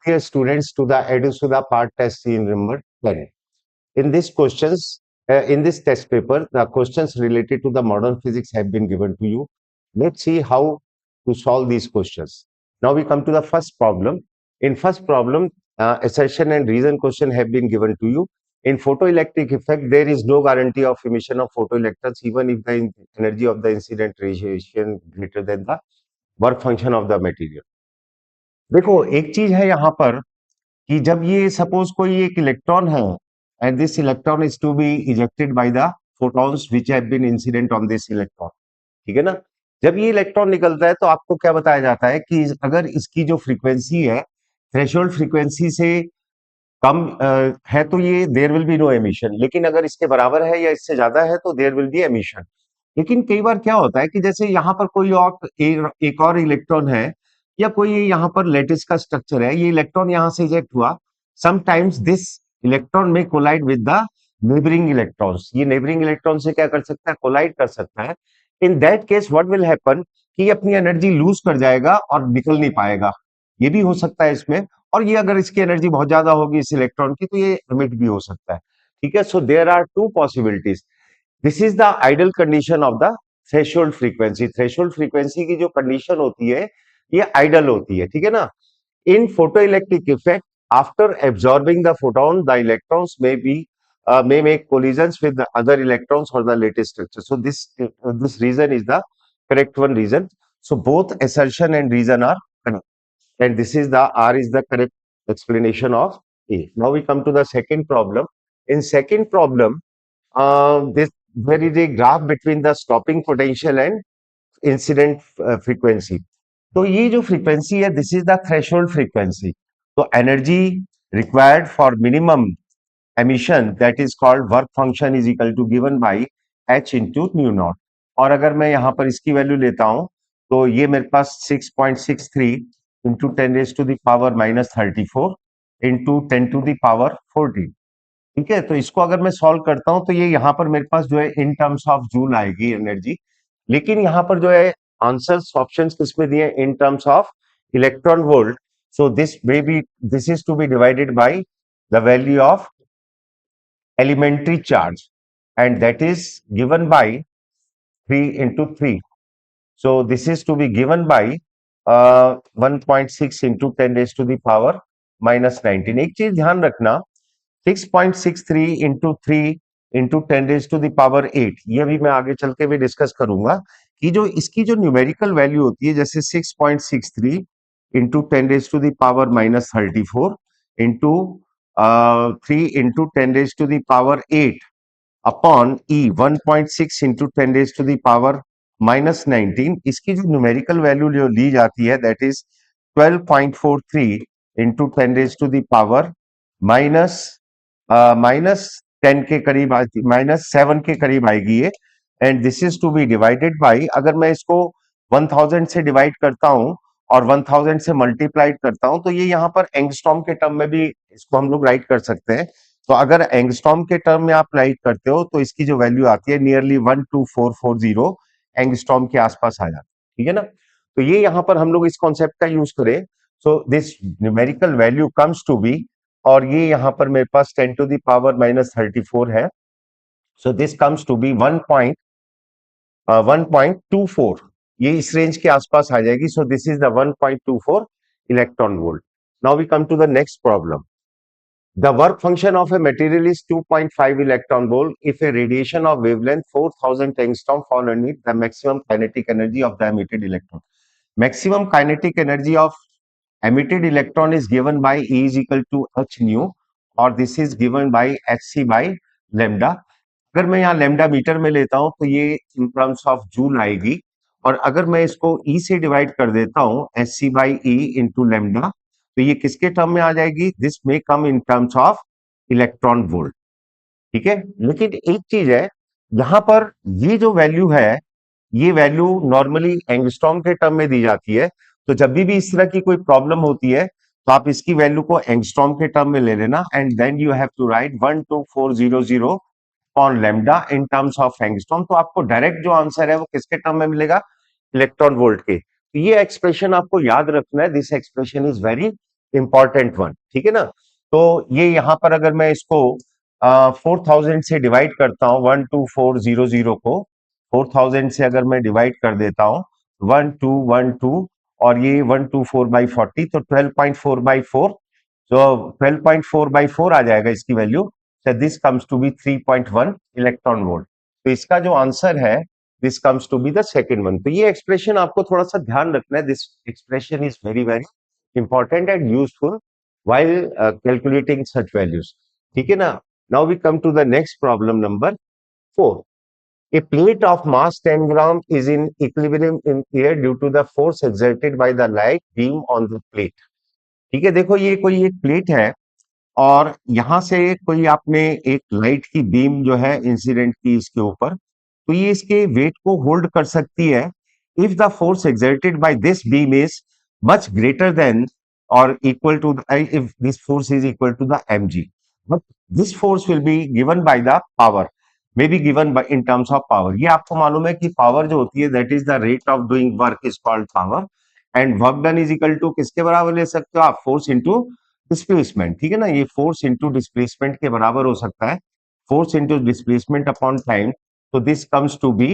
dear students to the EduSuda part test in number 10. In this questions, in this test paper, the questions related to the modern physics have been given to you. Let's see how to solve these questions. Now we come to the first problem. In first problem, assertion and reason question have been given to you. In photoelectric effect, there is no guarantee of emission of photoelectrons even if the energy of the incident radiation greater than the work function of the material. देखो एक चीज है यहाँ पर कि जब ये suppose कोई एक इलेक्ट्रॉन है and this electron is to be ejected by the photons which have been incident on this electron, ठीक है ना। जब ये इलेक्ट्रॉन निकलता है तो आपको क्या बताया जाता है कि अगर इसकी जो फ्रीक्वेंसी है थ्रेशोल्ड फ्रीक्वेंसी से कम है तो ये there will be no emission, लेकिन अगर इसके बराबर है या इससे ज्यादा है तो देयर विल बी एमिशन। लेकिन कई बार क्या होता है कि जैसे यहाँ पर कोई और एक और इलेक्ट्रॉन है या कोई यहाँ पर लेटिस का स्ट्रक्चर है, ये इलेक्ट्रॉन यहाँ से इजेक्ट हुआ, समटाइम्स दिस इलेक्ट्रॉन में collide with the neighbouring electrons, ये नेबरिंग इलेक्ट्रॉन से क्या कर सकता है, कोलाइड कर सकता है। In that case what will happen कि ये अपनी एनर्जी लूज कर जाएगा और निकल नहीं पाएगा, ये भी हो सकता है इसमें। और ये अगर इसकी एनर्जी बहुत ज्यादा होगी इस इलेक्ट्रॉन की तो ये एमिट भी हो सकता है, ठीक है। So there are two possibilities. This is the ideal condition of the threshold frequency. Threshold frequency की जो कंडीशन होती है ये आइडियल होती है, ठीक है ना। In photoelectric effect after absorbing the photon the electrons may make collisions with the other electrons or the latest structure. So this reason is the correct one reason. So both assertion and reason are correct, and this is the R is the correct explanation of A. Now we come to the second problem. In second problem, there is a graph between the stopping potential and incident frequency. तो ये जो frequency है this is the threshold frequency. तो energy required for minimum emission that is called work function is equal to given by h into nu naught. और अगर मैं यहाँ पर इसकी वैल्यू लेता हूं तो ये मेरे पास 6.63 इंटू 10⁻⁻34 इंटू 10⁻14, ठीक है। तो इसको अगर मैं सॉल्व करता हूं तो ये यहाँ पर मेरे पास जो है इन टर्म्स ऑफ जूल आएगी एनर्जी, लेकिन यहाँ पर जो है आंसर्स ऑप्शंस किसमें दिए in terms of electron volt. So this is to be divided by the value of elementary charge and that is given by 3 into 3. So this is to be given by 1.6 into 10⁻⁻19। एक चीज ध्यान रखना 6.63 into 3 into 10⁻8, ये भी मैं आगे चल के भी डिस्कस करूंगा कि जो इसकी जो न्यूमेरिकल वैल्यू होती है जैसे 6.63 into 10⁻⁻34 into 3 into 10⁻8 upon E 1.6 into 10⁻⁻19, इसकी जो न्यूमेरिकल वैल्यू जो ली जाती है दैट इज 12.43 into 10⁻−10 के करीब -7 के करीब आएगी ये। And this is to be divided by, अगर मैं इसको 1000 से डिवाइड करता हूं और 1000 से मल्टीप्लाइड करता हूं तो ये यहाँ पर एंगस्ट्रॉम के टर्म में भी इसको हम लोग राइट कर सकते हैं। तो अगर एंगस्ट्रॉम के टर्म में आप राइट करते हो तो इसकी जो वैल्यू आती है नियरली 12440 एंगस्ट्रॉम के आसपास आ जाती है, ठीक है ना। तो ये यहाँ पर हम लोग इस कॉन्सेप्ट का यूज करें, so this numerical value comes to be, और ये यहाँ पर मेरे पास 10⁻⁻34 है, so this comes to be 1.24, ये इस रेंज के आसपास आ जाएगी। So this is the 1.24 electron volt. Now we come to the next problem. The work function of a material is 2.5 electron volt if a radiation of wavelength 4000 angstrom fall underneath the maximum kinetic energy of the emitted electron. Maximum kinetic energy of emitted electron is given by E is equal to h nu, और this is given by hc by lambda. अगर मैं यहाँ lambda metre में लेता हूँ तो ये in terms of joule आएगी, और अगर मैं इसको E से डिवाइड कर देता हूँ hc by E into lambda तो ये किसके टर्म में आ जाएगी, this may come in terms of electron volt, ठीक है। लेकिन एक चीज है यहां पर ये जो वैल्यू है ये वैल्यू नॉर्मली एंगस्ट्रॉम के टर्म में दी जाती है। तो जब भी इस तरह की कोई प्रॉब्लम होती है तो आप इसकी वैल्यू को एंगस्ट्रॉम के टर्म में ले लेना and then you have to write 12400 on lambda in terms of angstrom. तो आपको डायरेक्ट जो आंसर है वो किसके टर्म में मिलेगा, इलेक्ट्रॉन वोल्ट के। तो ये एक्सप्रेशन आपको याद रखना है, this expression is very important one, ठीक है ना। तो ये यहाँ पर अगर मैं इसको 4000 से डिवाइड करता हूँ, 12400 को 4000 से अगर मैं डिवाइड कर देता हूँ 1212, और ये 124/40, तो 12.4/4, तो 12.4/4 आ जाएगा इसकी वैल्यू। So this comes to be 3.1 electron volt. तो इसका जो आंसर है, this comes to be the second one. तो ये एक्सप्रेशन आपको थोड़ा सा ध्यान रखना है, this expression is very very important and useful while calculating such values, ठीक है ना। Now we come to the next problem number 4. A plate of mass 10 gram is in equilibrium in air due to the force exerted by the light beam on the plate. ठीक है, देखो ये कोई एक plate है और यहां से कोई आपने एक लाइट की बीम जो है इंसिडेंट की इसके ऊपर, तो ये इसके वेट को होल्ड कर सकती है if the force exerted by this beam is much greater than और equal to, if this force is equal to the mg, but this force will be given by the power, may be given by in terms of power. ये आपको मालूम है कि power जो होती है that is the rate of doing work is called power, and work done is equal to किसके बराबर ले सकते हो आप, फोर्स इंटू डिस्प्लेसमेंट, ठीक है ना। ये फोर्स इंटू डिस्प्लेसमेंट के बराबर हो सकता है, force into displacement upon time. तो this comes to be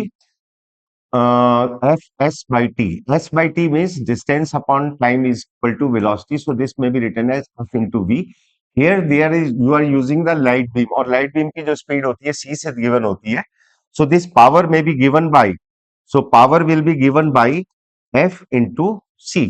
F S by T. S by T means distance upon time is equal to velocity, so this में be written as F into V. Here there is you are using the light beam, और light beam की जो speed होती है सी से given होती है, so this power may be given by, so power will be given by F into C,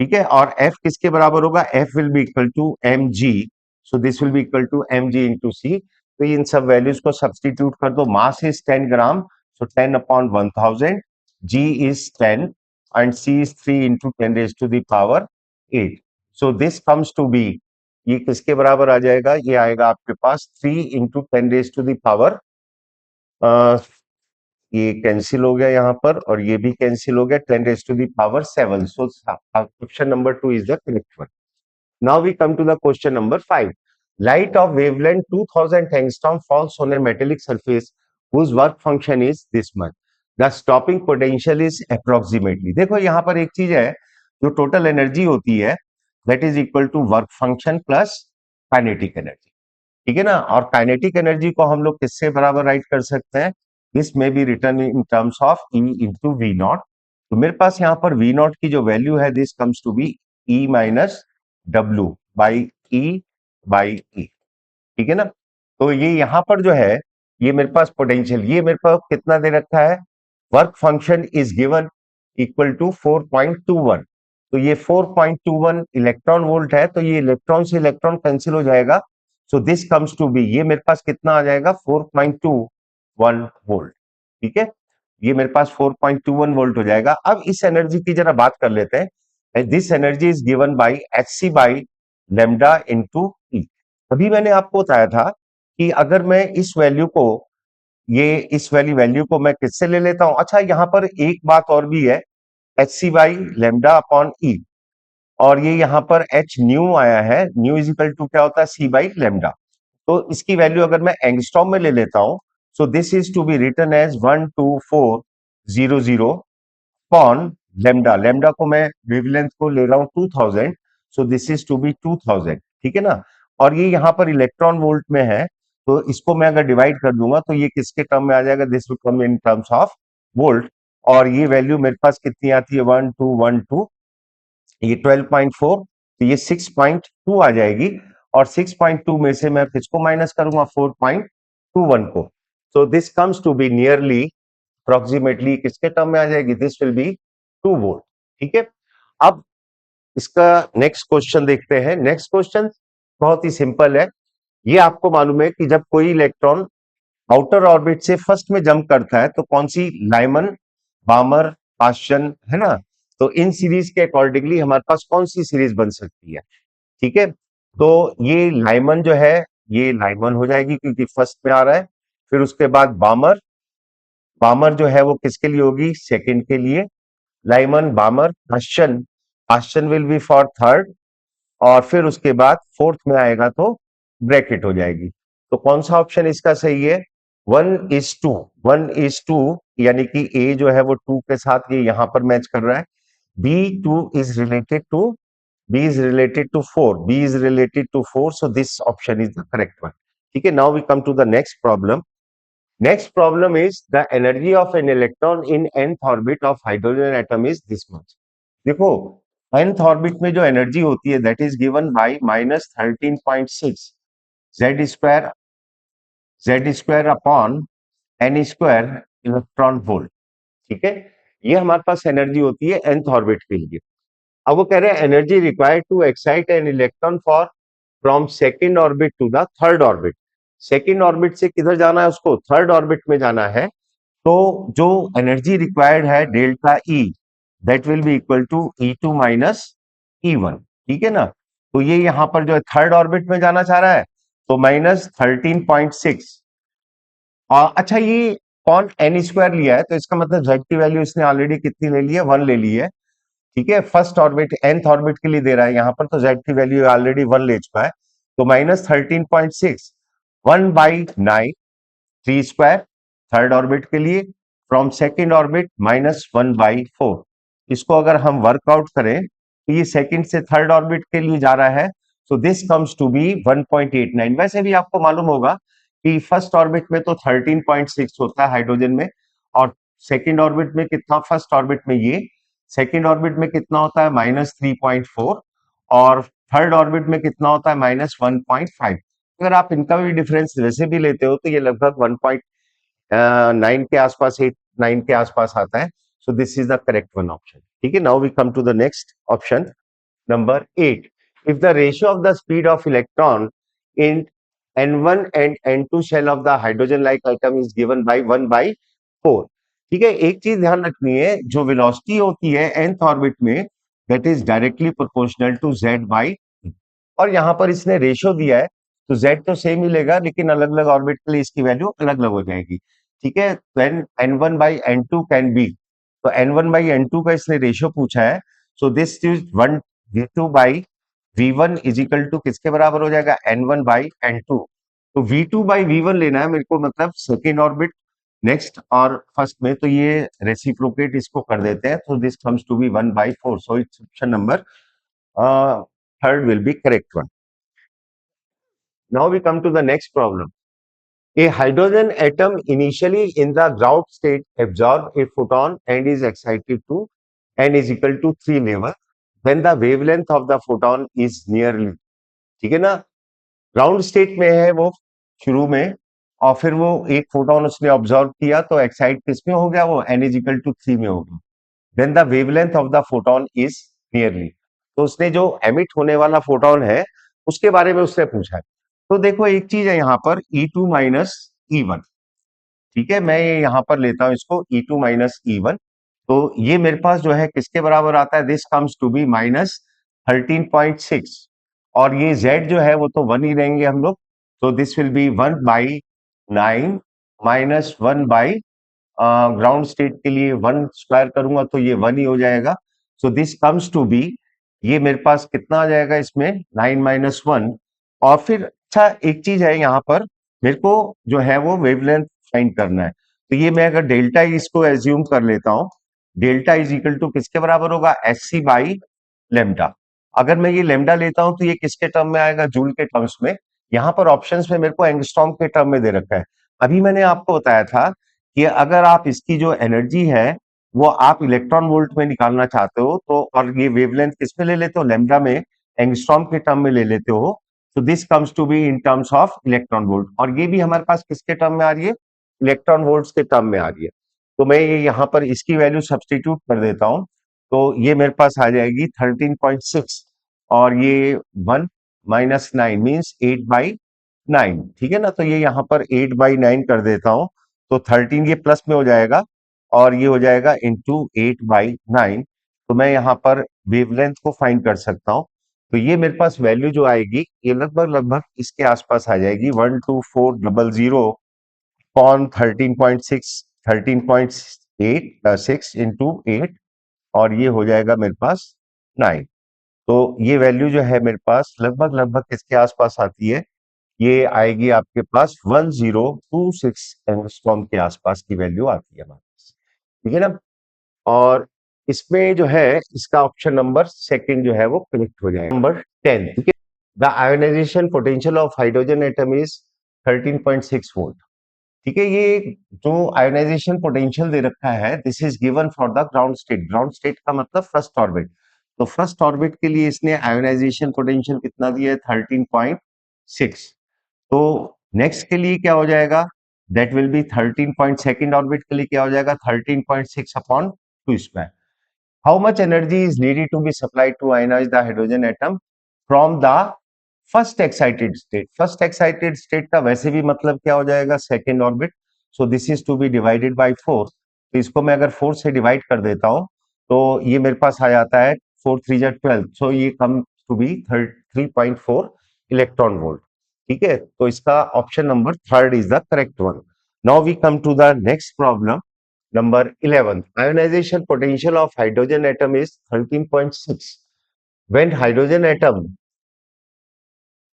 ठीक है। और F किसके बराबर होगा, F will be equal to mg, so this will be equal to mg into C. तो इन सब values को सब्सटीट्यूट कर दो। Mass is 10 gram, so 10 upon 1000, g is 10 and c is 3 into 10 raise to the power 8, so this comes to be, ये किसके बराबर आ जाएगा, ये आएगा आपके पास 3 into 10 raise to the power, ये कैंसिल हो गया यहाँ पर और ये भी कैंसिल हो गया, 10 raise to the power 7, so option number 2 is the correct one. Now we come to the question number 5. Light of wavelength 2000 angstrom falls on a metallic surface whose work function is this much. The stopping potential is approximately. देखो यहाँ पर एक चीज है, जो total energy होती है that is equal to work function plus kinetic energy, ठीक है ना। और काइनेटिक एनर्जी को हम लोग किससे बराबर राइट कर सकते हैं, दिस में be written in terms of E into V naught. तो मेरे पास यहाँ पर वी नॉट की जो वैल्यू है this comes to be E minus W by E, ठीक है ना। तो ये यहाँ पर जो है, ये मेरे पास पोटेंशियल, ये मेरे पास कितना दे रखा है, work function is given equal to 4.21, तो ये 4.21 इलेक्ट्रॉन वोल्ट है, तो ये इलेक्ट्रॉन से इलेक्ट्रॉन कैंसिल हो जाएगा, so this comes to be, ये मेरे पास कितना आ जाएगा 4.21 वोल्ट, ठीक है। ये मेरे पास 4.21 वोल्ट हो जाएगा। अब इस एनर्जी की जरा बात कर लेते हैं। This energy is given by H C by lambda into E. अभी मैंने आपको बताया था कि अगर मैं इस वैल्यू को, ये इस वाली वैल्यू को मैं किससे ले लेता हूं, अच्छा यहाँ पर एक बात और भी है, H C by lambda upon E, और ये यहाँ पर एच न्यू आया है, न्यू इज इक्वल टू क्या होता है, सी बाई लेमडा। तो इसकी वैल्यू अगर मैं एंगस्ट्रॉम में ले लेता हूं, so this is to be written as 12400 upon lambda, lambda को मैं वेवलेंथ को ले रहा हूं 2000, so this is to be 2000, ठीक है ना। और ये यहाँ पर इलेक्ट्रॉन वोल्ट में है, तो इसको मैं अगर डिवाइड कर दूंगा तो ये किसके टर्म में आ जाएगा, this will come in terms of volt, और ये वैल्यू मेरे पास कितनी आती है 1212, ये 12.4, तो ये 6.2 आ जाएगी, और 6.2 में से मैं किसको माइनस करूंगा 4.21 को, so this comes to be nearly approximately किसके टर्म में आ जाएगी, दिस विल बी 2 वोल्ट, ठीक है। अब इसका नेक्स्ट क्वेश्चन देखते हैं। नेक्स्ट क्वेश्चन बहुत ही सिंपल है। ये आपको मालूम है कि जब कोई इलेक्ट्रॉन आउटर ऑर्बिट से फर्स्ट में जंप करता है तो कौन सी, लाइमन, बामर, पास्चन, है ना। तो इन सीरीज के अकॉर्डिंगली हमारे पास कौन सी सीरीज बन सकती है, ठीक है। तो ये लाइमन जो है, ये लाइमन हो जाएगी क्योंकि फर्स्ट में आ रहा है। फिर उसके बाद बामर, बामर जो है वो किसके लिए होगी, सेकंड के लिए, Lyman, बामर, Paschen, Paschen will be for third, और फिर उसके बाद फोर्थ में आएगा तो ब्रैकेट हो जाएगी। तो कौन सा ऑप्शन इसका सही है, 1:2, 1:2, यानी कि ए जो है वो 2 के साथ ये यहां पर मैच कर रहा है, B 2 is related to B is related to 4. B is related to 4. So this option is the correct one. Okay, now we come to the next problem. Next problem is the energy of an electron in nth orbit of hydrogen atom is this much. देखो nth orbit में जो energy होती है that is given by -13.6 z square upon n square electron volt. ठीक है, ये हमारे पास energy होती है nth ऑर्बिट के लिए. अब वो कह रहे हैं energy required to excite an electron for from second orbit to the third orbit. Second orbit से किधर जाना है, उसको थर्ड ऑर्बिट में जाना है. तो जो एनर्जी रिक्वायर्ड है delta E, that will be equal to E2 minus E1. ठीक है ना, तो ये यहां पर जो है थर्ड ऑर्बिट में जाना चाह रहा है, तो -13.6. अच्छा, ये कौन एन स्क्वायर लिया है, तो इसका मतलब जेड की वैल्यू इसने ऑलरेडी कितनी ले ली है, 1 ले ली है. ठीक है, फर्स्ट ऑर्बिट nth ऑर्बिट के लिए दे रहा है यहाँ पर, तो z की वैल्यू ऑलरेडी 1 ले चुका है. तो -13.6 1/9 3 स्क्वायर थर्ड ऑर्बिट के लिए, फ्रॉम सेकेंड ऑर्बिट -1/4. इसको अगर हम वर्कआउट करें तो ये सेकेंड से थर्ड ऑर्बिट के लिए जा रहा है. So this comes to be 1.89. वैसे भी आपको मालूम होगा कि फर्स्ट ऑर्बिट में तो 13.6 होता है हाइड्रोजन में, और सेकेंड ऑर्बिट में कितना, फर्स्ट ऑर्बिट में ये सेकेंड ऑर्बिट में कितना होता है -3.4, और थर्ड ऑर्बिट में कितना होता है -1.5. अगर आप इनका भी डिफरेंस वैसे भी लेते हो तो ये लगभग 1.9 के आसपास, 8-9 के आसपास आता है. So this is the correct one option. ठीक है, now we come to the next option number 8. If the ratio of the speed of electron in n1 and n2 shell of the hydrogen like atom is given by 1/4. ठीक है, एक चीज ध्यान रखनी है, जो वेलोसिटी होती है nth ऑर्बिट में that is directly proportional to z by, और यहाँ पर इसने रेशियो दिया है, तो z तो सेम मिलेगा लेकिन अलग अलग ऑर्बिट के लिए इसकी वैल्यू अलग अलग हो जाएगी. ठीक है, when n1 by n2 can be, तो n1 बाई n2 का इसने रेशियो पूछा है. So this is 1 v2 by v1 is equal to किसके बराबर हो जाएगा, n1 बाई n2. तो v2 बाई v1 लेना है मेरे को, मतलब सेकेंड ऑर्बिट नेक्स्ट और फर्स्ट में, तो ये रेसिप्रोकेट इसको कर देते हैं. तो this comes to be 1/4. So it's option number third will be correct one. Now we come to the next problem. A hydrogen atom initially in the ground state absorbs a photon and is excited to n is equal to 3 level when the wavelength of the photon is nearly. ठीक है ना, ground state में है वो शुरू में, और फिर वो एक फोटोन उसने ऑब्जर्व किया, तो एक्साइट किस में हो गया, वो n is equal to 3 में हो गया. Then the wavelength of the photon is nearly, तो उसने जो एमिट होने वाला फोटोन है उसके बारे में उसने पूछा है. तो देखो एक चीज है यहाँ पर E2 माइनस E1. ठीक है, मैं ये यहाँ पर लेता हूँ इसको E2 माइनस E1. तो ये मेरे पास जो है किसके बराबर आता है, दिस कम्स टू बी -13.6, और ये Z जो है वो तो 1 ही रहेंगे हम लोग. तो this will B 1/9 -1/, ground state के लिए 1 स्क्वायर करूंगा तो ये 1 ही हो जाएगा. So this comes to be, ये मेरे पास कितना आ जाएगा इसमें 9 - 1. और फिर अच्छा एक चीज है यहाँ पर, मेरे को जो है वो वेवलेंथ फाइंड करना है. तो ये मैं अगर डेल्टा इसको एज्यूम कर लेता हूँ, डेल्टा इज इक्वल टू किसके बराबर होगा, SC बाई लेमडा. अगर मैं ये लेमडा लेता हूं तो ये किसके टर्म में आएगा, जूल के टर्म्स में. यहाँ पर ऑप्शंस में मेरे को एंगस्ट्रॉम के टर्म में दे रखा है. अभी मैंने आपको बताया था कि अगर आप इसकी जो एनर्जी है वो आप इलेक्ट्रॉन वोल्ट में निकालना चाहते हो, तो और ये वेवलेंथ किस में ले लेते हो, लेमडा में, एंगस्ट्रॉम के टर्म में ले लेते हो. तो this comes to be in terms of electron volt, और ये भी हमारे पास किसके टर्म में आ रही है, इलेक्ट्रॉन वोल्ट्स के टर्म में आ रही है. तो मैं ये यहाँ पर इसकी वैल्यू सब्सटीट्यूट कर देता हूँ, तो ये मेरे पास आ जाएगी 13.6, और ये 1 - 9 मीन्स 8/9. ठीक है ना, तो ये यहाँ पर 8/9 कर देता हूं, तो 13 ये प्लस में हो जाएगा, और ये हो जाएगा इंटू 8/9. तो मैं यहाँ पर वेवलेंथ को फाइंड कर सकता हूँ. तो ये मेरे पास वैल्यू जो आएगी ये लगभग लगभग इसके आसपास आ जाएगी, 12400 अपॉन 13.6, 13.6 इंटू 8, और ये हो जाएगा मेरे पास 9. तो ये वैल्यू जो है मेरे पास लगभग लगभग किसके आसपास आती है, ये आएगी आपके पास 1026 एंगस्ट्रॉम के आसपास की वैल्यू आती है हमारे पास. ठीक है ना, और इसमें जो है इसका ऑप्शन नंबर सेकंड जो है वो करेक्ट हो जाएगा। नंबर 10, ठीक है। The ionization potential of hydrogen atom is 13.6 volt. ठीक है, ये जो आयोनाइजेशन पोटेंशियल दे रखा है, this is given for the ground state. Ground state का मतलब फर्स्ट ऑर्बिट। तो फर्स्ट ऑर्बिट के लिए इसने आयोनाइजेशन पोटेंशियल कितना दिया है? 13.6। तो नेक्स्ट के लिए क्या हो जाएगा? That will B 13 second orbit के लिए क्या हो जाएगा? 13.6 upon 2 square. How much energy is needed to be supplied to ionize the hydrogen atom from the first excited state? First excited state का वैसे भी मतलब क्या हो जाएगा? Second orbit. So this is to be divided by 4। तो इसको मैं अगर 4 से डिवाइड कर देता हूं तो ये मेरे पास आ जाता है 4 3 जा 12। सो ये come to be 3.4 electron volt. ठीक है, तो इसका option number third is the correct one. Now we come to the next problem Number 11. Ionization potential of hydrogen atom is 13.6. When hydrogen atom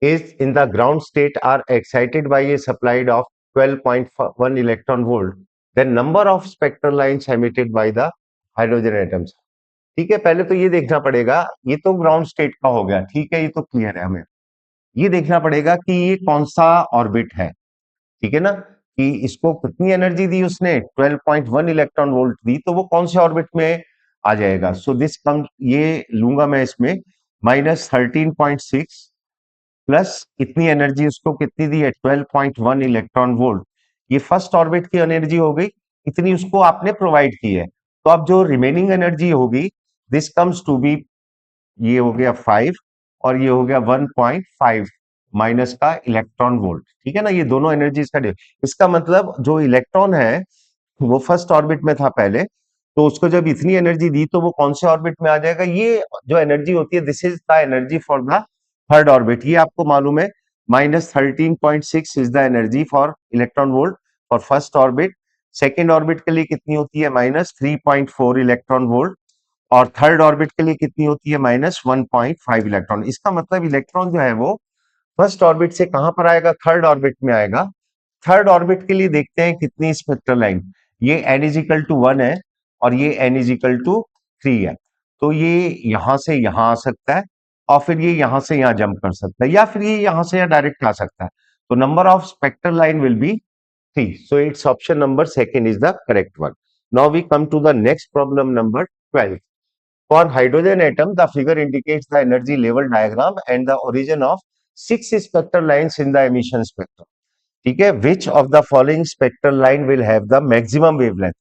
is in the ground state are excited by a supply of 12.1 electron volt, then number of spectral lines emitted by the hydrogen atoms. ठीक है, पहले तो ये देखना पड़ेगा, ये तो ground state का हो गया, ठीक है, ये तो क्लियर है हमें। ये देखना पड़ेगा कि ये कौन सा ऑर्बिट है, ठीक है ना, कि इसको कितनी एनर्जी दी उसने? 12.1 इलेक्ट्रॉन वोल्ट दी, तो वो कौन से ऑर्बिट में आ जाएगा? सो दिस कम, ये लूंगा मैं इसमें -13.6 प्लस इतनी एनर्जी उसको कितनी दी है? 12.1 इलेक्ट्रॉन वोल्ट। ये फर्स्ट ऑर्बिट की एनर्जी हो गई, इतनी उसको आपने प्रोवाइड की है। तो अब जो रिमेनिंग एनर्जी होगी, दिस कम्स टू बी, ये हो गया 5 और ये हो गया 1.5 माइनस का इलेक्ट्रॉन वोल्ट। ठीक है ना, ये दोनों एनर्जी का इसका मतलब जो इलेक्ट्रॉन है वो फर्स्ट ऑर्बिट में था पहले, तो उसको जब इतनी एनर्जी दी तो वो कौन से ऑर्बिट में आ जाएगा? ये जो एनर्जी होती है, this is the energy for the third orbit. ये आपको मालूम है, -13.6 is the energy for electron volt for first orbit. Second orbit के लिए कितनी होती है? -3.4 इलेक्ट्रॉन वोल्ट। और थर्ड ऑर्बिट के लिए कितनी होती है? -1.5 इलेक्ट्रॉन। इसका मतलब इलेक्ट्रॉन जो है वो फर्स्ट ऑर्बिट से कहां पर आएगा? थर्ड ऑर्बिट में आएगा। थर्ड ऑर्बिट के लिए देखते हैं कितनी स्पेक्ट्रल लाइन। ये n = 1 है और ये n = 3 है। तो ये यहां से यहां आ सकता है और फिर ये यहां से यहां जंप कर सकता है, या फिर ये यहां से यहां डायरेक्ट आ सकता है। तो number of spectral line will be 3। So its option number second is the correct one. Now we come to the next problem number 12. For hydrogen atom, the figure indicates the energy level diagram and the origin of 6 spectral lines in the emission spectrum. ठीक है, विच of the following spectral line will have the maximum wavelength?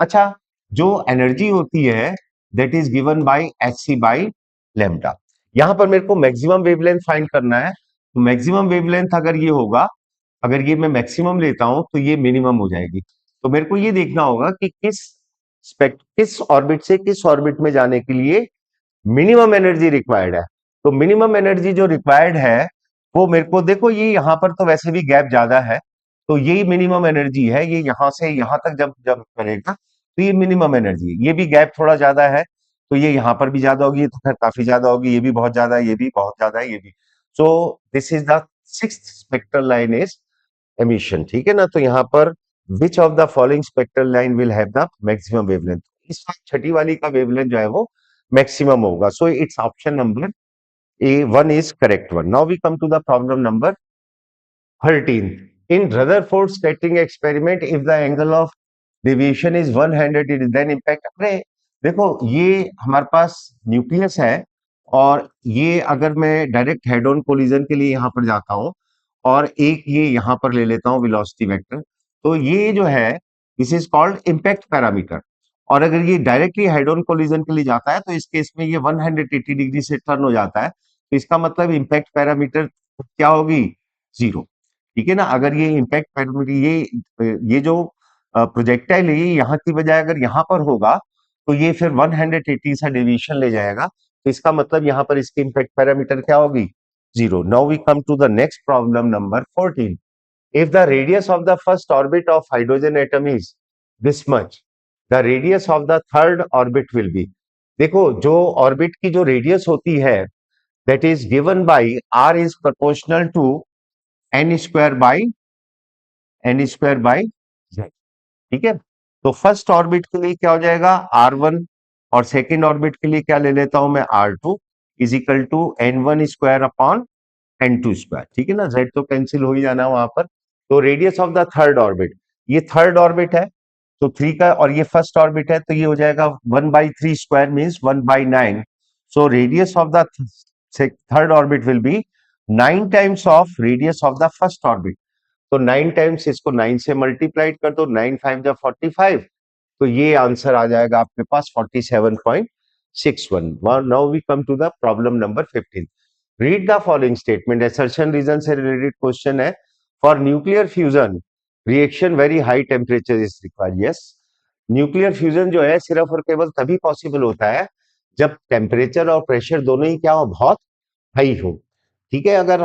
अच्छा, जो energy होती है that is given bye hc by lambda. यहां पर मेरे को मैक्सिमम वेवलेंथ फाइंड करना है। तो मैक्सिमम वेवलेंथ अगर ये होगा, अगर ये मैं मैक्सिमम लेता हूं तो ये मिनिमम हो जाएगी। तो मेरे को ये देखना होगा कि किस ऑर्बिट से किस ऑर्बिट में जाने के लिए मिनिमम एनर्जी रिक्वायर्ड है। तो मिनिमम एनर्जी जो रिक्वायर्ड है वो मेरे को देखो, ये यहां पर तो वैसे भी गैप ज्यादा है, तो यही मिनिमम एनर्जी है। ये यहां से यहां तक जब जब करेगा तो ये मिनिमम एनर्जी है। ये भी गैप थोड़ा ज्यादा है, तो ये यहां पर भी ज्यादा होगी, ये तो खैर काफी ज्यादा होगी, ये भी बहुत ज्यादा है, ये भी बहुत ज्यादा है, ये भी। सो this is the sixth spectral line is emission. ठीक है ना, तो यहाँ पर विच of the following spectral line will have the maximum wavelength? इस छठी वाली का वेवलेंथ जो है वो मैक्सिमम होगा। सो it's option number A1 is correct one. Now we come to the problem number 13. In Rutherford scattering experiment, if the angle of deviation is 100, it is then impact. अरे देखो, ये हमारे पास न्यूक्लियस है और ये अगर मैं डायरेक्ट हेड ऑन कोलिजन के लिए यहाँ पर जाता हूँ और एक ये यहाँ पर ले लेता हूँ वेलोसिटी वेक्टर, तो ये जो है this is called impact parameter. और अगर ये डायरेक्टली हेड ऑन कोलिजन के लिए जाता है तो इस केस में ये 180 डिग्री से टर्न हो जाता है, तो इसका मतलब इम्पैक्ट पैरामीटर क्या होगी? 0। ठीक है ना, अगर ये इम्पैक्ट पैरामीटर ये जो प्रोजेक्टाइल है, ये यहाँ की बजाय अगर यहाँ पर होगा तो ये फिर 180 सा डेविएशन ले जाएगा, तो इसका मतलब यहाँ पर इसकी इम्पैक्ट पैरामीटर क्या होगी? 0। Now we come to the next problem number 14. If the radius of the first orbit of hydrogen atom is this much, the radius of the third orbit will be। देखो, जो orbit की जो radius होती है that is given by r is proportional to n² by z। ठीक है, तो first orbit के लिए क्या हो जाएगा? r1 और सेकेंड ऑर्बिट के लिए क्या ले लेता हूं मैं, R2 is equal to N1 square upon N2 square, ठीक है ना, Z तो कैंसिल हो ही जाना वहां पर। तो radius of the third orbit, ये थर्ड ऑर्बिट है तो 3 का, और ये फर्स्ट ऑर्बिट है तो ये हो जाएगा 1/3 square means 1/9। So radius of the third orbit will be 9 times of radius of the first orbit. तो 9 टाइम्स, इसको 9 से मल्टीप्लाइड कर दो, 9 5 जा 45, तो ये आंसर आ जाएगा आपके पास 47.61। Now we come to the problem number 15। Read the following statement, assertion reason से रिलेटेड क्वेश्चन है। For nuclear fusion reaction very high temperature is required. Yes, nuclear fusion जो है सिर्फ और केवल तभी पॉसिबल होता है जब टेम्परेचर और प्रेशर दोनों ही क्या हो, बहुत हाई हो। ठीक है, अगर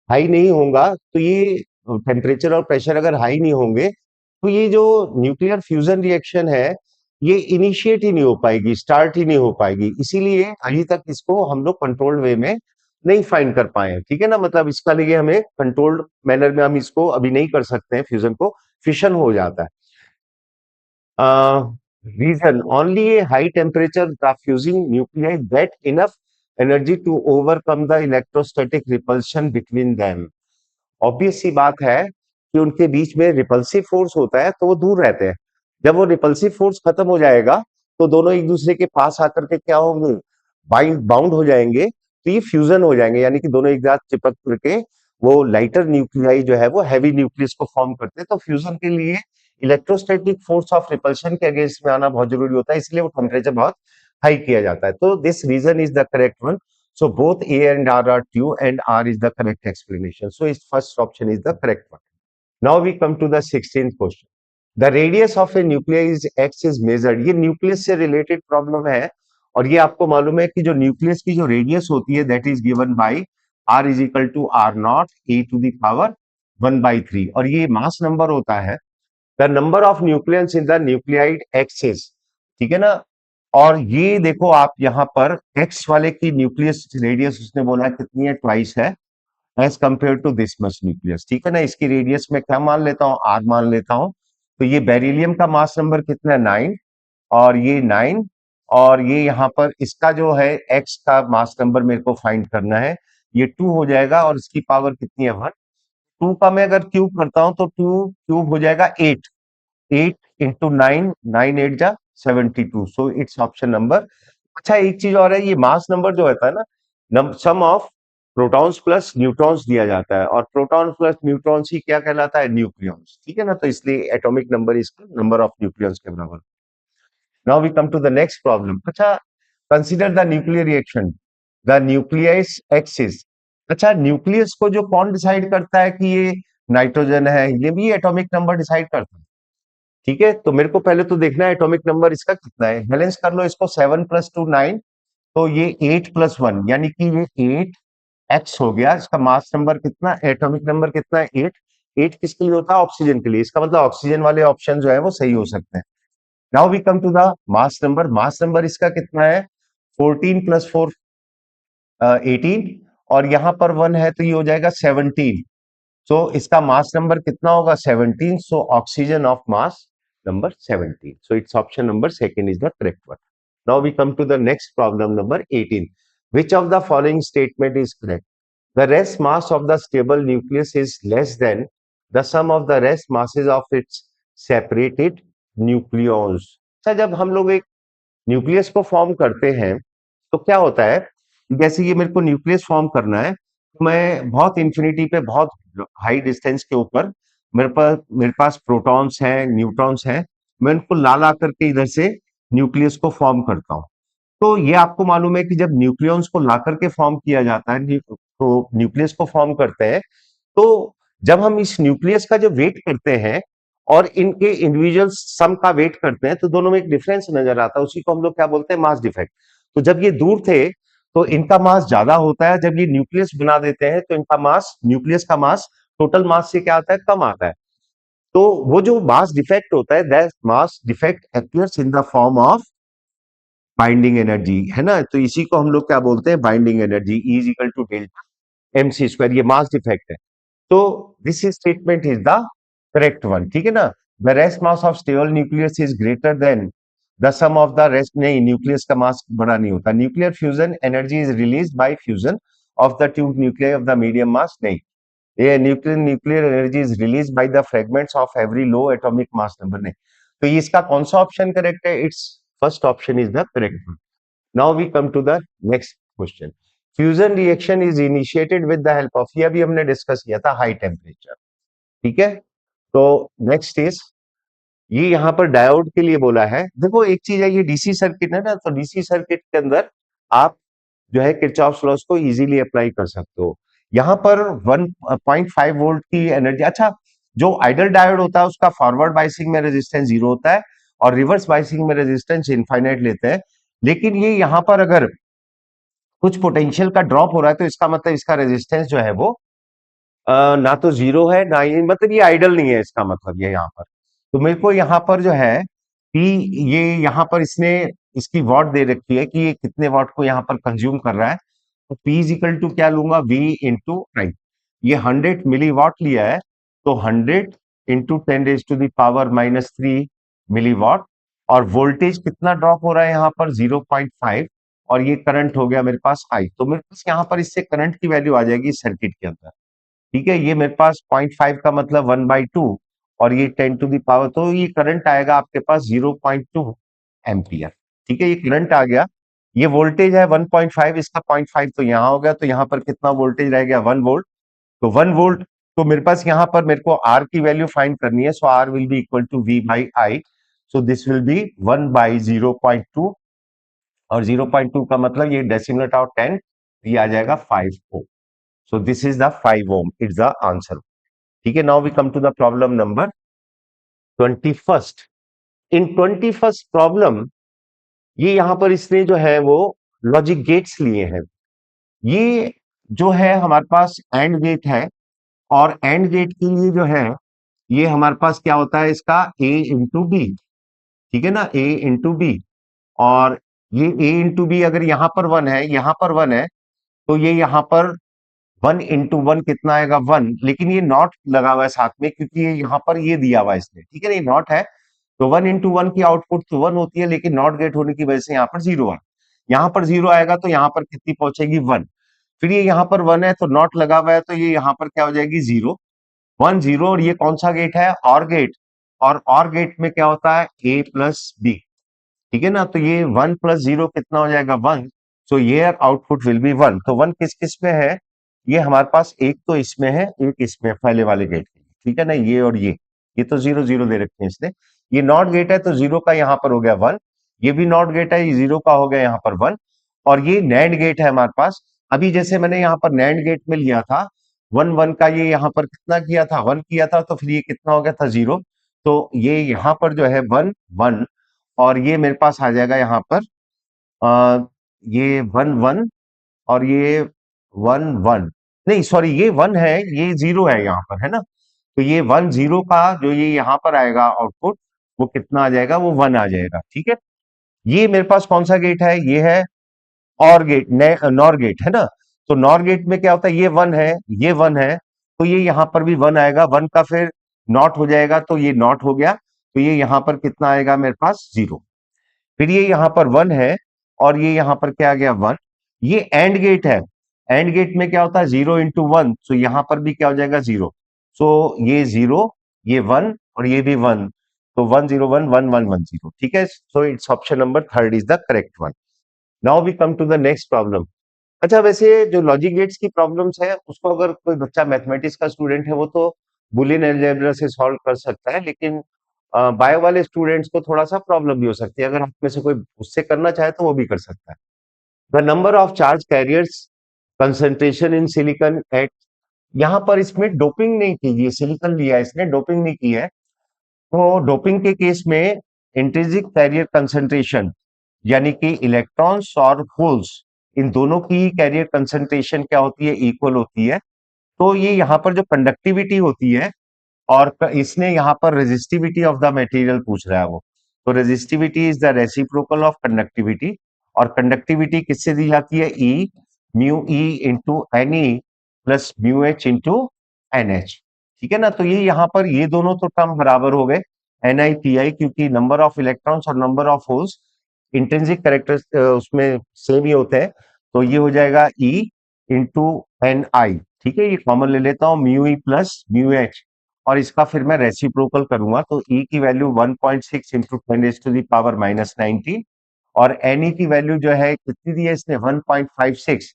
हाई नहीं होगा तो ये टेम्परेचर और प्रेशर अगर हाई नहीं होंगे तो ये जो न्यूक्लियर फ्यूजन रिएक्शन है ये इनिशिएट ही नहीं हो पाएगी, स्टार्ट ही नहीं हो पाएगी। इसीलिए अभी तक इसको हम लोग कंट्रोल्ड वे में नहीं फाइंड कर पाए हैं, ठीक है ना, मतलब इसका लिए हमें कंट्रोल्ड मैनर में हम इसको अभी नहीं कर सकते हैं, फ्यूजन को, फिशन हो जाता है। Reason only a high temperature the fusing nuclei get enough energy to overcome the electrostatic repulsion between them। Obvious सी बात है कि उनके बीच में रिपल्सिव फोर्स होता है तो वो दूर रहते हैं। जब वो रिपल्सिव फोर्स खत्म हो जाएगा तो दोनों एक दूसरे के पास आकर के क्या होंगे, बाउंड हो जाएंगे, तो ये फ्यूजन हो जाएंगे, यानी कि दोनों एक साथ चिपक करके वो लाइटर न्यूक्लियाई जो है वो हैवी न्यूक्लियस को फॉर्म करते हैं। तो फ्यूजन के लिए इलेक्ट्रोस्टैटिक फोर्स ऑफ रिपल्शन के अगेंस्ट में आना बहुत जरूरी होता है, इसलिए वो टेम्परेचर बहुत हाई किया जाता है। तो this reason is the correct one. So both A and R are true and R is the correct explanation. So its first option is the correct one. Now we come to the 16th question. The radius of a nucleus X is measured. ये nucleus से related problem है और ये आपको मालूम है कि जो न्यूक्लियस की जो रेडियस होती है that is given by R is equal to R0 A to the power 1/3 और ये मास नंबर होता है the number of nucleus in the nuclide axis, ठीक है ना। और ये देखो आप यहाँ पर एक्स वाले की न्यूक्लियस रेडियस उसने बोला कितनी है, ट्वाइस है as compare to this much nucleus, ठीक है ना। इसकी रेडियस में क्या मान लेता हूँ, आर मान लेता हूँ। तो ये बेरिलियम का मास नंबर कितना है, 9, और ये 9, और ये यहाँ पर इसका जो है एक्स का मास नंबर मेरे को फाइंड करना है, ये 2 हो जाएगा और इसकी पावर कितनी है, 1। 2 का मैं अगर क्यूब करता हूं तो 2 क्यूब हो जाएगा 8, 8 इंटू 9, 9 8 जा 72। सो इट्स ऑप्शन नंबर। अच्छा एक चीज और है, ये मास नंबर जो होता है ना, सम ऑफ प्रोटॉन्स प्लस न्यूट्रॉन्स दिया जाता है और प्रोटॉन प्लस न्यूट्रॉन्स ही क्या कहलाता है, न्यूक्लियॉन्स, ठीक है ना। तो इसलिए एटॉमिक नंबर इसका नंबर ऑफ न्यूक्लियॉन्स के बराबर। Now we come to the next problem. अच्छा, consider the nuclear reaction the nucleus axis. अच्छा, न्यूक्लियस को जो कौन डिसाइड करता है कि ये नाइट्रोजन है, ये भी एटॉमिक नंबर डिसाइड करता है, ठीक है। तो मेरे को पहले तो देखना है एटॉमिक नंबर इसका कितना है, बैलेंस कर लो इसको, 7 + 2 9, तो ये 8 + 1 यानी कि ये 8 एक्स हो गया। इसका मास नंबर कितना, एटॉमिक नंबर कितना है, 8। 8 किसके लिए होता है, ऑक्सीजन के लिए, इसका मतलब ऑक्सीजन वाले ऑप्शन जो है वो सही हो सकते हैं। Now we come to the mass number. Mass number इसका कितना है, 14 + 4 18, और यहां पर 1 है तो ये हो जाएगा 17। सो इसका मास नंबर कितना होगा, 17। So oxygen of mass number 17। So it's option number second is the correct one. Now we come to the next problem number 18। Which of the following statement is correct. The rest mass of the stable nucleus is less than the sum of the rest masses of its separated nucleons। अच्छा, जब हम लोग एक nucleus को form करते हैं तो क्या होता है, जैसे ये मेरे को न्यूक्लियस फॉर्म करना है तो मैं बहुत इंफिनिटी पे, बहुत हाई डिस्टेंस के ऊपर मेरे पास प्रोटॉन्स हैं, न्यूट्रॉन्स हैं, मैं उनको ला ला करके इधर से न्यूक्लियस को फॉर्म करता हूँ। तो ये आपको मालूम है कि जब न्यूक्लियॉन्स को ला करके फॉर्म किया जाता है, तो न्यूक्लियस को फॉर्म करते हैं, तो जब हम इस न्यूक्लियस का जो वेट करते हैं और इनके इंडिविजुअल सम का वेट करते हैं तो दोनों में एक डिफरेंस नजर आता है, उसी को हम लोग क्या बोलते हैं, मास डिफेक्ट। तो जब ये दूर थे तो इनका मास ज्यादा होता है, जब ये न्यूक्लियस बना देते हैं तो इनका मास, न्यूक्लियस का मास टोटल मास से क्या आता है, कम आता है। तो वो जो मास डिफेक्ट होता है, that mass defect appears in the form of binding energy, है ना। तो इसी को हम लोग क्या बोलते हैं, binding energy, E is equal to delta mc²। ये मास डिफेक्ट है। तो this statement is the correct one, ठीक है ना। The rest mass of stable nucleus is greater than the sum of the rest, नहीं, न्यूक्लियस का mass बड़ा नहीं होता। Nuclear fusion energy is release by fusion of the two nuclear of the medium mass, नहीं, ये nuclear energy is release by the fragments of every low atomic mass number, नहीं। तो ये इसका कौन सा ऑप्शन करेक्ट है? It's first option is the correct one. Now we come to the next question. Fusion reaction is initiated with the help of, ये अभी हमने डिस्कस किया था, हाई टेम्परेचर, ठीक है। तो नेक्स्ट इज, ये यहाँ पर डायोड के लिए बोला है। देखो एक चीज है, ये डीसी सर्किट है ना, तो डीसी सर्किट के अंदर आप जो है किरचॉफ्स लॉस को इजीली अप्लाई कर सकते हो। यहाँ पर 1.5 वोल्ट की एनर्जी, अच्छा, जो आइडल डायोड होता है उसका फॉरवर्ड बाइसिंग में रेजिस्टेंस 0 होता है और रिवर्स बाइसिंग में रेजिस्टेंस इनफाइनाइट लेते हैं। लेकिन ये यहाँ पर अगर कुछ पोटेंशियल का ड्रॉप हो रहा है तो इसका मतलब इसका रेजिस्टेंस जो है वो ना तो 0 है ना, ये मतलब ये आइडल नहीं है, इसका मतलब ये यहाँ पर। तो मेरे को यहाँ पर जो है कि ये यहाँ पर इसने इसकी वॉट दे रखी है कि ये कितने वॉट को यहाँ पर कंज्यूम कर रहा है। तो P इज इक्वल टू क्या लूंगा, V इंटू आई। ये 100 मिली वॉट लिया है, तो 100 इंटू 10⁻³ मिली वॉट। और वोल्टेज कितना ड्रॉप हो रहा है यहाँ पर, 0.5। और ये करंट हो गया मेरे पास आई, तो मेरे पास यहाँ पर इससे करंट की वैल्यू आ जाएगी सर्किट के अंदर, ठीक है। ये मेरे पास 0.5 का मतलब 1/2 और ये 10⁻, तो ये करंट आएगा आपके पास 0.2 एम्पियर, ठीक है। ये करंट आ गया। ये वोल्टेज है 1.5, इसका 0.5 तो यहाँ हो गया, तो यहाँ पर कितना वोल्टेज रह गया, 1 वोल्ट। तो 1 वोल्ट, तो मेरे पास यहाँ पर मेरे को आर की वैल्यू फाइंड करनी है, so R will be equal to V by I. So this will be 1/0.2, और 0.2 का मतलब ये डेसिमल ऑफ 10, ये आ जाएगा 5 ohm. So this is the 5 ohm, it's the answer, ठीक है। Now we come to the problem number 21st। In 21st problem, ये यहां पर इसने जो है वो लॉजिक गेट्स लिए हैं। ये जो है हमारे पास एंड गेट है, और एंड गेट के लिए जो है ये हमारे पास क्या होता है, इसका A इंटू बी, ठीक है ना, A इंटू बी। और ये A इंटू बी अगर यहाँ पर 1 है, यहाँ पर 1 है, तो ये यहाँ पर 1 इंटू 1 कितना आएगा, 1। लेकिन ये नॉट लगा हुआ है साथ में, क्योंकि ये यहाँ पर ये दिया हुआ है इसने, ठीक है ना, ये नॉट है। तो 1 इंटू 1 की आउटपुट तो 1 होती है, लेकिन नॉट गेट होने की वजह से यहाँ पर 0 आ, यहाँ पर 0 आएगा, तो यहाँ पर कितनी पहुंचेगी, 1। फिर ये यहाँ पर 1 है तो नॉट लगा हुआ है, तो ये यहाँ पर क्या हो जाएगी, 0, 1 0। और ये कौन सा गेट है, और गेट। और और गेट में क्या होता है, A प्लस बी, ठीक है ना। तो ये 1 प्लस 0 कितना हो जाएगा, 1। सो ये आउटपुट विल बी 1। तो 1 किस किस में है, ये हमारे पास एक तो इसमें है, एक इसमें, पहले वाले गेट के लिए, ठीक है ना, ये और ये तो 0 0 दे रखे हैं इसने। ये नॉट गेट है तो 0 का यहाँ पर हो गया 1, ये भी नॉट गेट है, ये 0 का हो गया यहाँ पर 1। और ये नैंड गेट है हमारे पास। अभी जैसे मैंने यहाँ पर नैंड गेट में लिया था 1 1 का, ये यहाँ पर कितना किया था, 1 किया था, तो फिर ये कितना हो गया था, 0। तो ये यहाँ पर जो है 1 1, और ये मेरे पास आ जाएगा यहाँ पर ये 1 1, और ये 1 1, नहीं सॉरी, ये 1 है, ये 0 है यहाँ पर, है ना। तो ये 1 0 का जो ये यहाँ पर आएगा आउटपुट, वो कितना आ जाएगा, वो 1 आ जाएगा, ठीक है। ये मेरे पास कौन सा गेट है, ये है और गेट, नॉर गेट, है ना। तो नॉर गेट में क्या होता है, ये 1 है, ये 1 है, तो ये यहाँ पर भी 1 आएगा, 1 का फिर नॉट हो जाएगा, तो ये नॉट हो गया, तो ये यहाँ पर कितना आएगा मेरे पास, 0। फिर ये यहाँ पर 1 है, और ये यहाँ पर क्या आ गया, 1। ये एंड गेट है, एंड गेट में क्या होता है, 0 इंटू 1, तो यहाँ पर भी क्या हो जाएगा, 0। सो ये 0, ये 1, और ये भी 1, तो 1 0 1 1 1 1 0, ठीक है। So it's option number third is the correct one. Now we come to the next problem. अच्छा, वैसे जो लॉजिक गेट्स की प्रॉब्लम्स है उसको अगर कोई बच्चा मैथमेटिक्स का स्टूडेंट है वो तो बुलियन अलजेब्रा से सॉल्व कर सकता है, लेकिन बायो वाले स्टूडेंट्स को थोड़ा सा प्रॉब्लम भी हो सकती है। अगर आप में से कोई उससे करना चाहे तो वो भी कर सकता है। The number of charge carriers concentration in silicon at, यहाँ पर इसमें डोपिंग नहीं की, ये सिलिकॉन लिया है इसने, डोपिंग नहीं की है। तो डोपिंग के केस में इंट्रिंसिक कैरियर कंसंट्रेशन, यानी कि इलेक्ट्रॉन्स और होल्स, इन दोनों की कैरियर कंसंट्रेशन क्या होती है, इक्वल होती है। तो ये यहाँ पर जो कंडक्टिविटी होती है, और इसने यहाँ पर रेजिस्टिविटी ऑफ द मटेरियल पूछ रहा है वो, तो resistivity is the reciprocal of conductivity. और कंडक्टिविटी किससे दी जाती है, E, mu E into N E plus mu H into N H, ठीक है ना। तो ये यहाँ पर ये दोनों तो टर्म बराबर हो गए, NiPi, क्योंकि नंबर ऑफ इलेक्ट्रॉन्स और number of holes intrinsic character उसमें सेम ही होते हैं, तो ये हो जाएगा E इंटू Ni। ठीक है, ये कॉमन ले लेता हूँ, mu E plus mu H, और इसका फिर मैं रेसिप्रोकल करूंगा, तो E की वैल्यू 1.6 इंटू 10⁻⁻19, और Ne की वैल्यू जो है कितनी दी है इसने, 1.56,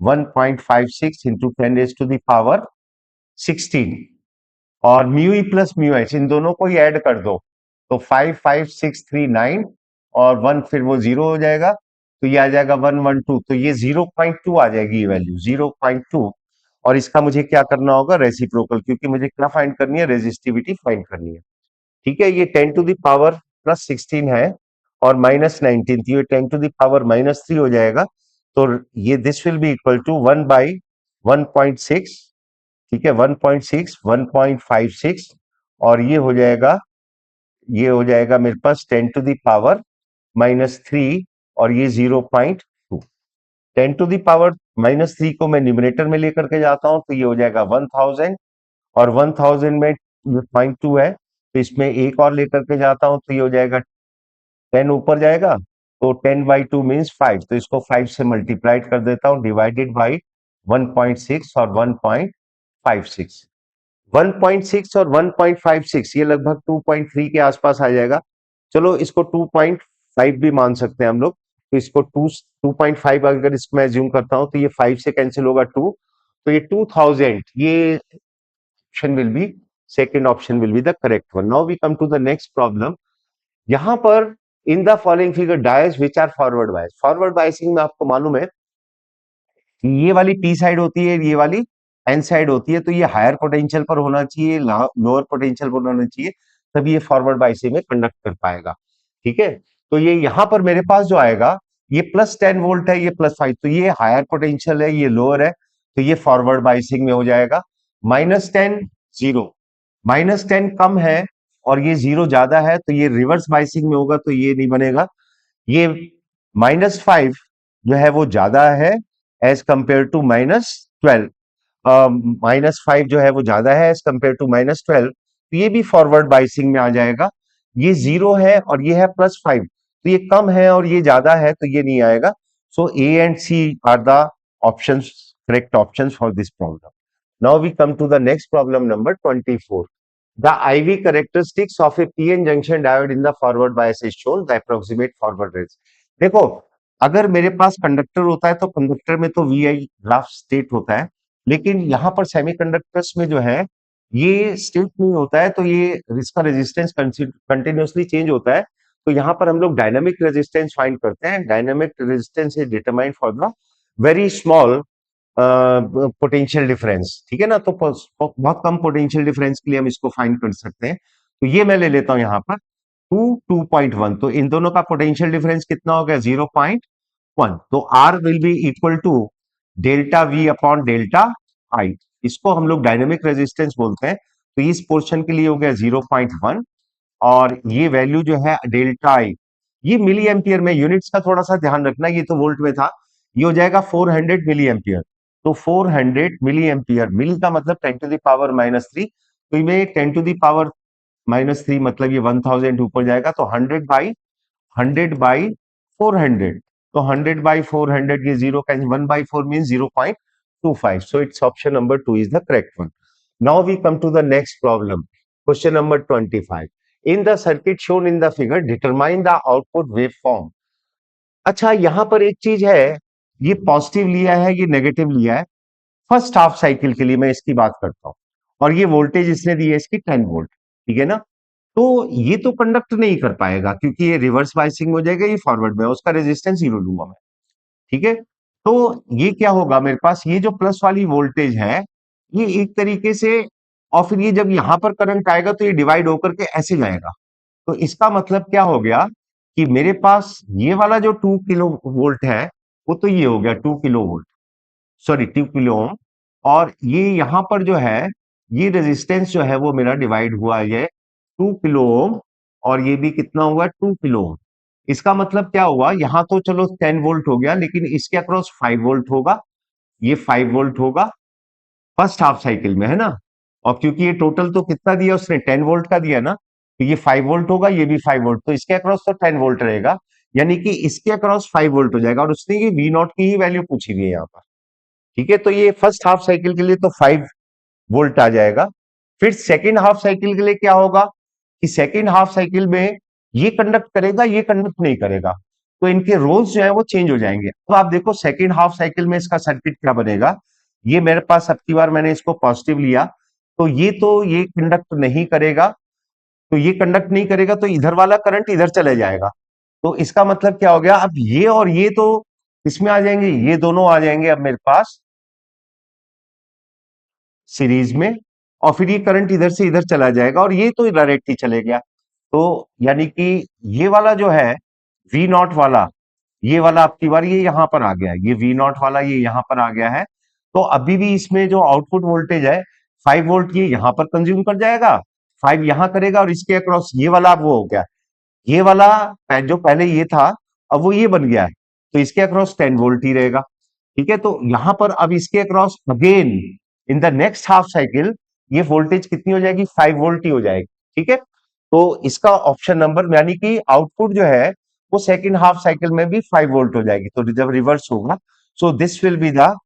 1.56 इंटू 10⁻16, और mu E plus mu H इन दोनों को ही ऐड कर दो, तो 55639, और 1 फिर वो 0 हो जाएगा, तो ये आ जाएगा 112, तो ये 0.2 आ जाएगी ये वैल्यू 0.2। और इसका मुझे क्या करना होगा, रेसिप्रोकल, क्योंकि मुझे क्या फाइंड करनी है, रेजिस्टिविटी फाइंड करनी है। ठीक है, ये 10 टू द पावर प्लस 16 है और माइनस 19, तो ये 10 टू द पावर -3 हो जाएगा, तो ये this will be equal to 1/1.6। ठीक है, 1.6, 1.56, और ये हो जाएगा मेरे पास 10 टू द पावर -3, और ये 0.2। 10 टू द पावर -3 को मैं न्यूमरेटर में लेकर के जाता हूं, तो ये हो जाएगा 1000, और 1000 में ये 0.2 है, तो इसमें एक और लेकर के जाता हूं, तो ये हो जाएगा 10 ऊपर जाएगा, तो 10/2 मीन्स 5, तो इसको 5 से मल्टीप्लाइड कर देता हूं, डिवाइडेड बाई 1.6 और 1.56। 1.6 और 1.56 ये लगभग 2.3 के आसपास आ जाएगा। चलो इसको 2.5 भी मान सकते हैं हम लोग, तो इसको 2.5 अगर इसको मैं एज्यूम करता हूं, तो ये 5 से कैंसिल होगा 2, तो ये 2000, ये option will be, second option will be the correct one. Now we come to the next problem. यहां पर in the following figure diodes which are forward bias, forward biasing में आपको मालूम है ये वाली पी साइड होती है, ये वाली एन साइड होती है, तो ये हायर पोटेंशियल पर होना चाहिए, लोअर पोटेंशियल पर होना चाहिए, तभी ये फॉरवर्ड बायसिंग में कंडक्ट कर पाएगा। ठीक है, तो ये यहां पर मेरे पास जो आएगा, ये +10 वोल्ट है, ये +5, तो ये हायर पोटेंशियल है, ये लोअर है, तो ये फॉरवर्ड बायसिंग में हो जाएगा। -10 0, -10 कम है और ये 0 ज्यादा है, तो ये रिवर्स बायसिंग में होगा, तो ये नहीं बनेगा। ये -5 जो है वो ज्यादा है एज कंपेयर टू -12, -5 जो है वो ज्यादा है एज कंपेयर टू -12, तो ये भी फॉरवर्ड बाइसिंग में आ जाएगा। ये 0 है और ये है +5, तो ये कम है और ये ज्यादा है, तो ये नहीं आएगा। So A and C are the options, correct options for this problem. Now we come to the next problem number 24। The IV characteristics of a PN junction diode in the forward bias is shown. The approximate forward range. देखो, अगर मेरे पास conductor होता है तो conductor में तो VI graph state होता है, लेकिन यहाँ पर सेमीकंडक्टर्स में जो है ये स्टेट नहीं होता है, तो ये इसका रेजिस्टेंस कंटिन्यूसली चेंज होता है, तो यहाँ पर हम लोग डायनामिक रेजिस्टेंस फाइंड करते हैं। Dynamic resistance is determined for the very small potential difference. ठीक है ना, तो बहुत कम पोटेंशियल डिफरेंस के लिए हम इसको फाइंड कर सकते हैं, तो ये मैं ले लेता हूं यहाँ पर 2.1, तो इन दोनों का पोटेंशियल डिफरेंस कितना हो गया, 0.1, तो R will be equal to delta V upon delta I, इसको हम लोग डायनेमिक रेजिस्टेंस बोलते हैं, तो इस पोर्शन के लिए हो गया 0.1, और ये वैल्यू जो है डेल्टा आई, ये मिली एम्पियर में, यूनिट्स का थोड़ा सा ध्यान रखना, ये तो वोल्ट में था, ये हो जाएगा 400 मिली एम्पियर, तो 400 मिली एम्पियर, मिली का मतलब 10 टू द पावर -3, तो ये 10 टू द पावर -3 मतलब ये 1000 ऊपर जाएगा, तो 100/400, तो 100/400, ये 0 का 1/4 mean 0.25, so its option number 2 is the correct one. Now we come to the next problem, question number 25. In the circuit shown in the figure, determine the output waveform. अच्छा, यहां पर एक चीज है, ये पॉजिटिव लिया है, ये नेगेटिव लिया है, फर्स्ट हाफ साइकिल के लिए मैं इसकी बात करता हूं, और ये वोल्टेज इसने दी है इसकी 10 वोल्ट। ठीक है ना, तो ये तो कंडक्ट नहीं कर पाएगा क्योंकि ये रिवर्स बाइसिंग हो जाएगा, ये फॉरवर्ड में, उसका रेजिस्टेंस 0 लूंगा मैं। ठीक है, तो ये क्या होगा मेरे पास, ये जो प्लस वाली वोल्टेज है, ये एक तरीके से, और फिर ये जब यहां पर करंट आएगा तो ये डिवाइड होकर के ऐसे जाएगा, तो इसका मतलब क्या हो गया कि मेरे पास ये वाला जो 2 किलो वोल्ट है, वो तो ये हो गया 2 kilo volt, sorry 2 kilo ohm, और ये यहां पर जो है, ये रेजिस्टेंस जो है वो मेरा डिवाइड हुआ है 2 किलो ओम, और ये भी कितना हुआ, 2 किलो ओम। इसका मतलब क्या हुआ, यहां तो चलो 10 वोल्ट हो गया, लेकिन इसके अक्रॉस 5 वोल्ट होगा, ये 5 वोल्ट होगा फर्स्ट हाफ साइकिल में, है ना, और क्योंकि ये टोटल तो कितना दिया उसने, 10 वोल्ट का दिया ना, तो ये 5 वोल्ट होगा, ये भी 5 वोल्ट, तो इसके अक्रॉस तो 10 वोल्ट रहेगा, यानी कि इसके अक्रॉस 5 वोल्ट हो जाएगा, और उसने ये वी नॉट की ही वैल्यू पूछी हुई है यहाँ पर। ठीक है, तो ये फर्स्ट हाफ साइकिल के लिए तो 5 वोल्ट आ जाएगा। फिर सेकेंड हाफ साइकिल के लिए क्या होगा कि सेकेंड हाफ साइकिल में ये कंडक्ट करेगा, ये कंडक्ट नहीं करेगा, तो इनके रोल्स जो है वो चेंज हो जाएंगे। अब आप देखो सेकेंड हाफ साइकिल में इसका सर्किट क्या बनेगा। ये मेरे पास अब की बार मैंने इसको पॉजिटिव लिया, तो ये कंडक्ट नहीं करेगा, तो ये कंडक्ट नहीं करेगा, तो इधर वाला करंट इधर चले जाएगा। तो इसका मतलब क्या हो गया, अब ये और ये तो इसमें आ जाएंगे, ये दोनों आ जाएंगे अब मेरे पास सीरीज में, और फिर ये करंट इधर से इधर चला जाएगा, और ये तो डायरेक्ट ही चले गया। तो यानी कि ये वाला जो है वी नॉट वाला, ये वाला आपकी बार ये यहां पर आ गया है, ये वी नॉट वाला ये यहां पर आ गया है। तो अभी भी इसमें जो आउटपुट वोल्टेज है 5 वोल्ट, ये यहां पर कंज्यूम कर जाएगा, 5 यहां करेगा, और इसके अक्रॉस ये वाला अब वो हो गया, ये वाला जो पहले ये था अब वो ये बन गया है, तो इसके अक्रॉस 10 वोल्ट ही रहेगा। ठीक है, तो यहां पर अब इसके across again in the next half cycle ये वोल्टेज कितनी हो जाएगी, 5 वोल्ट ही हो जाएगी। ठीक है, तो इसका ऑप्शन नंबर, यानी कि आउटपुट जो है वो सेकेंड हाफ साइकिल में भी 5 वोल्ट हो जाएगी, तो जब रिवर्स होगा, so this will be the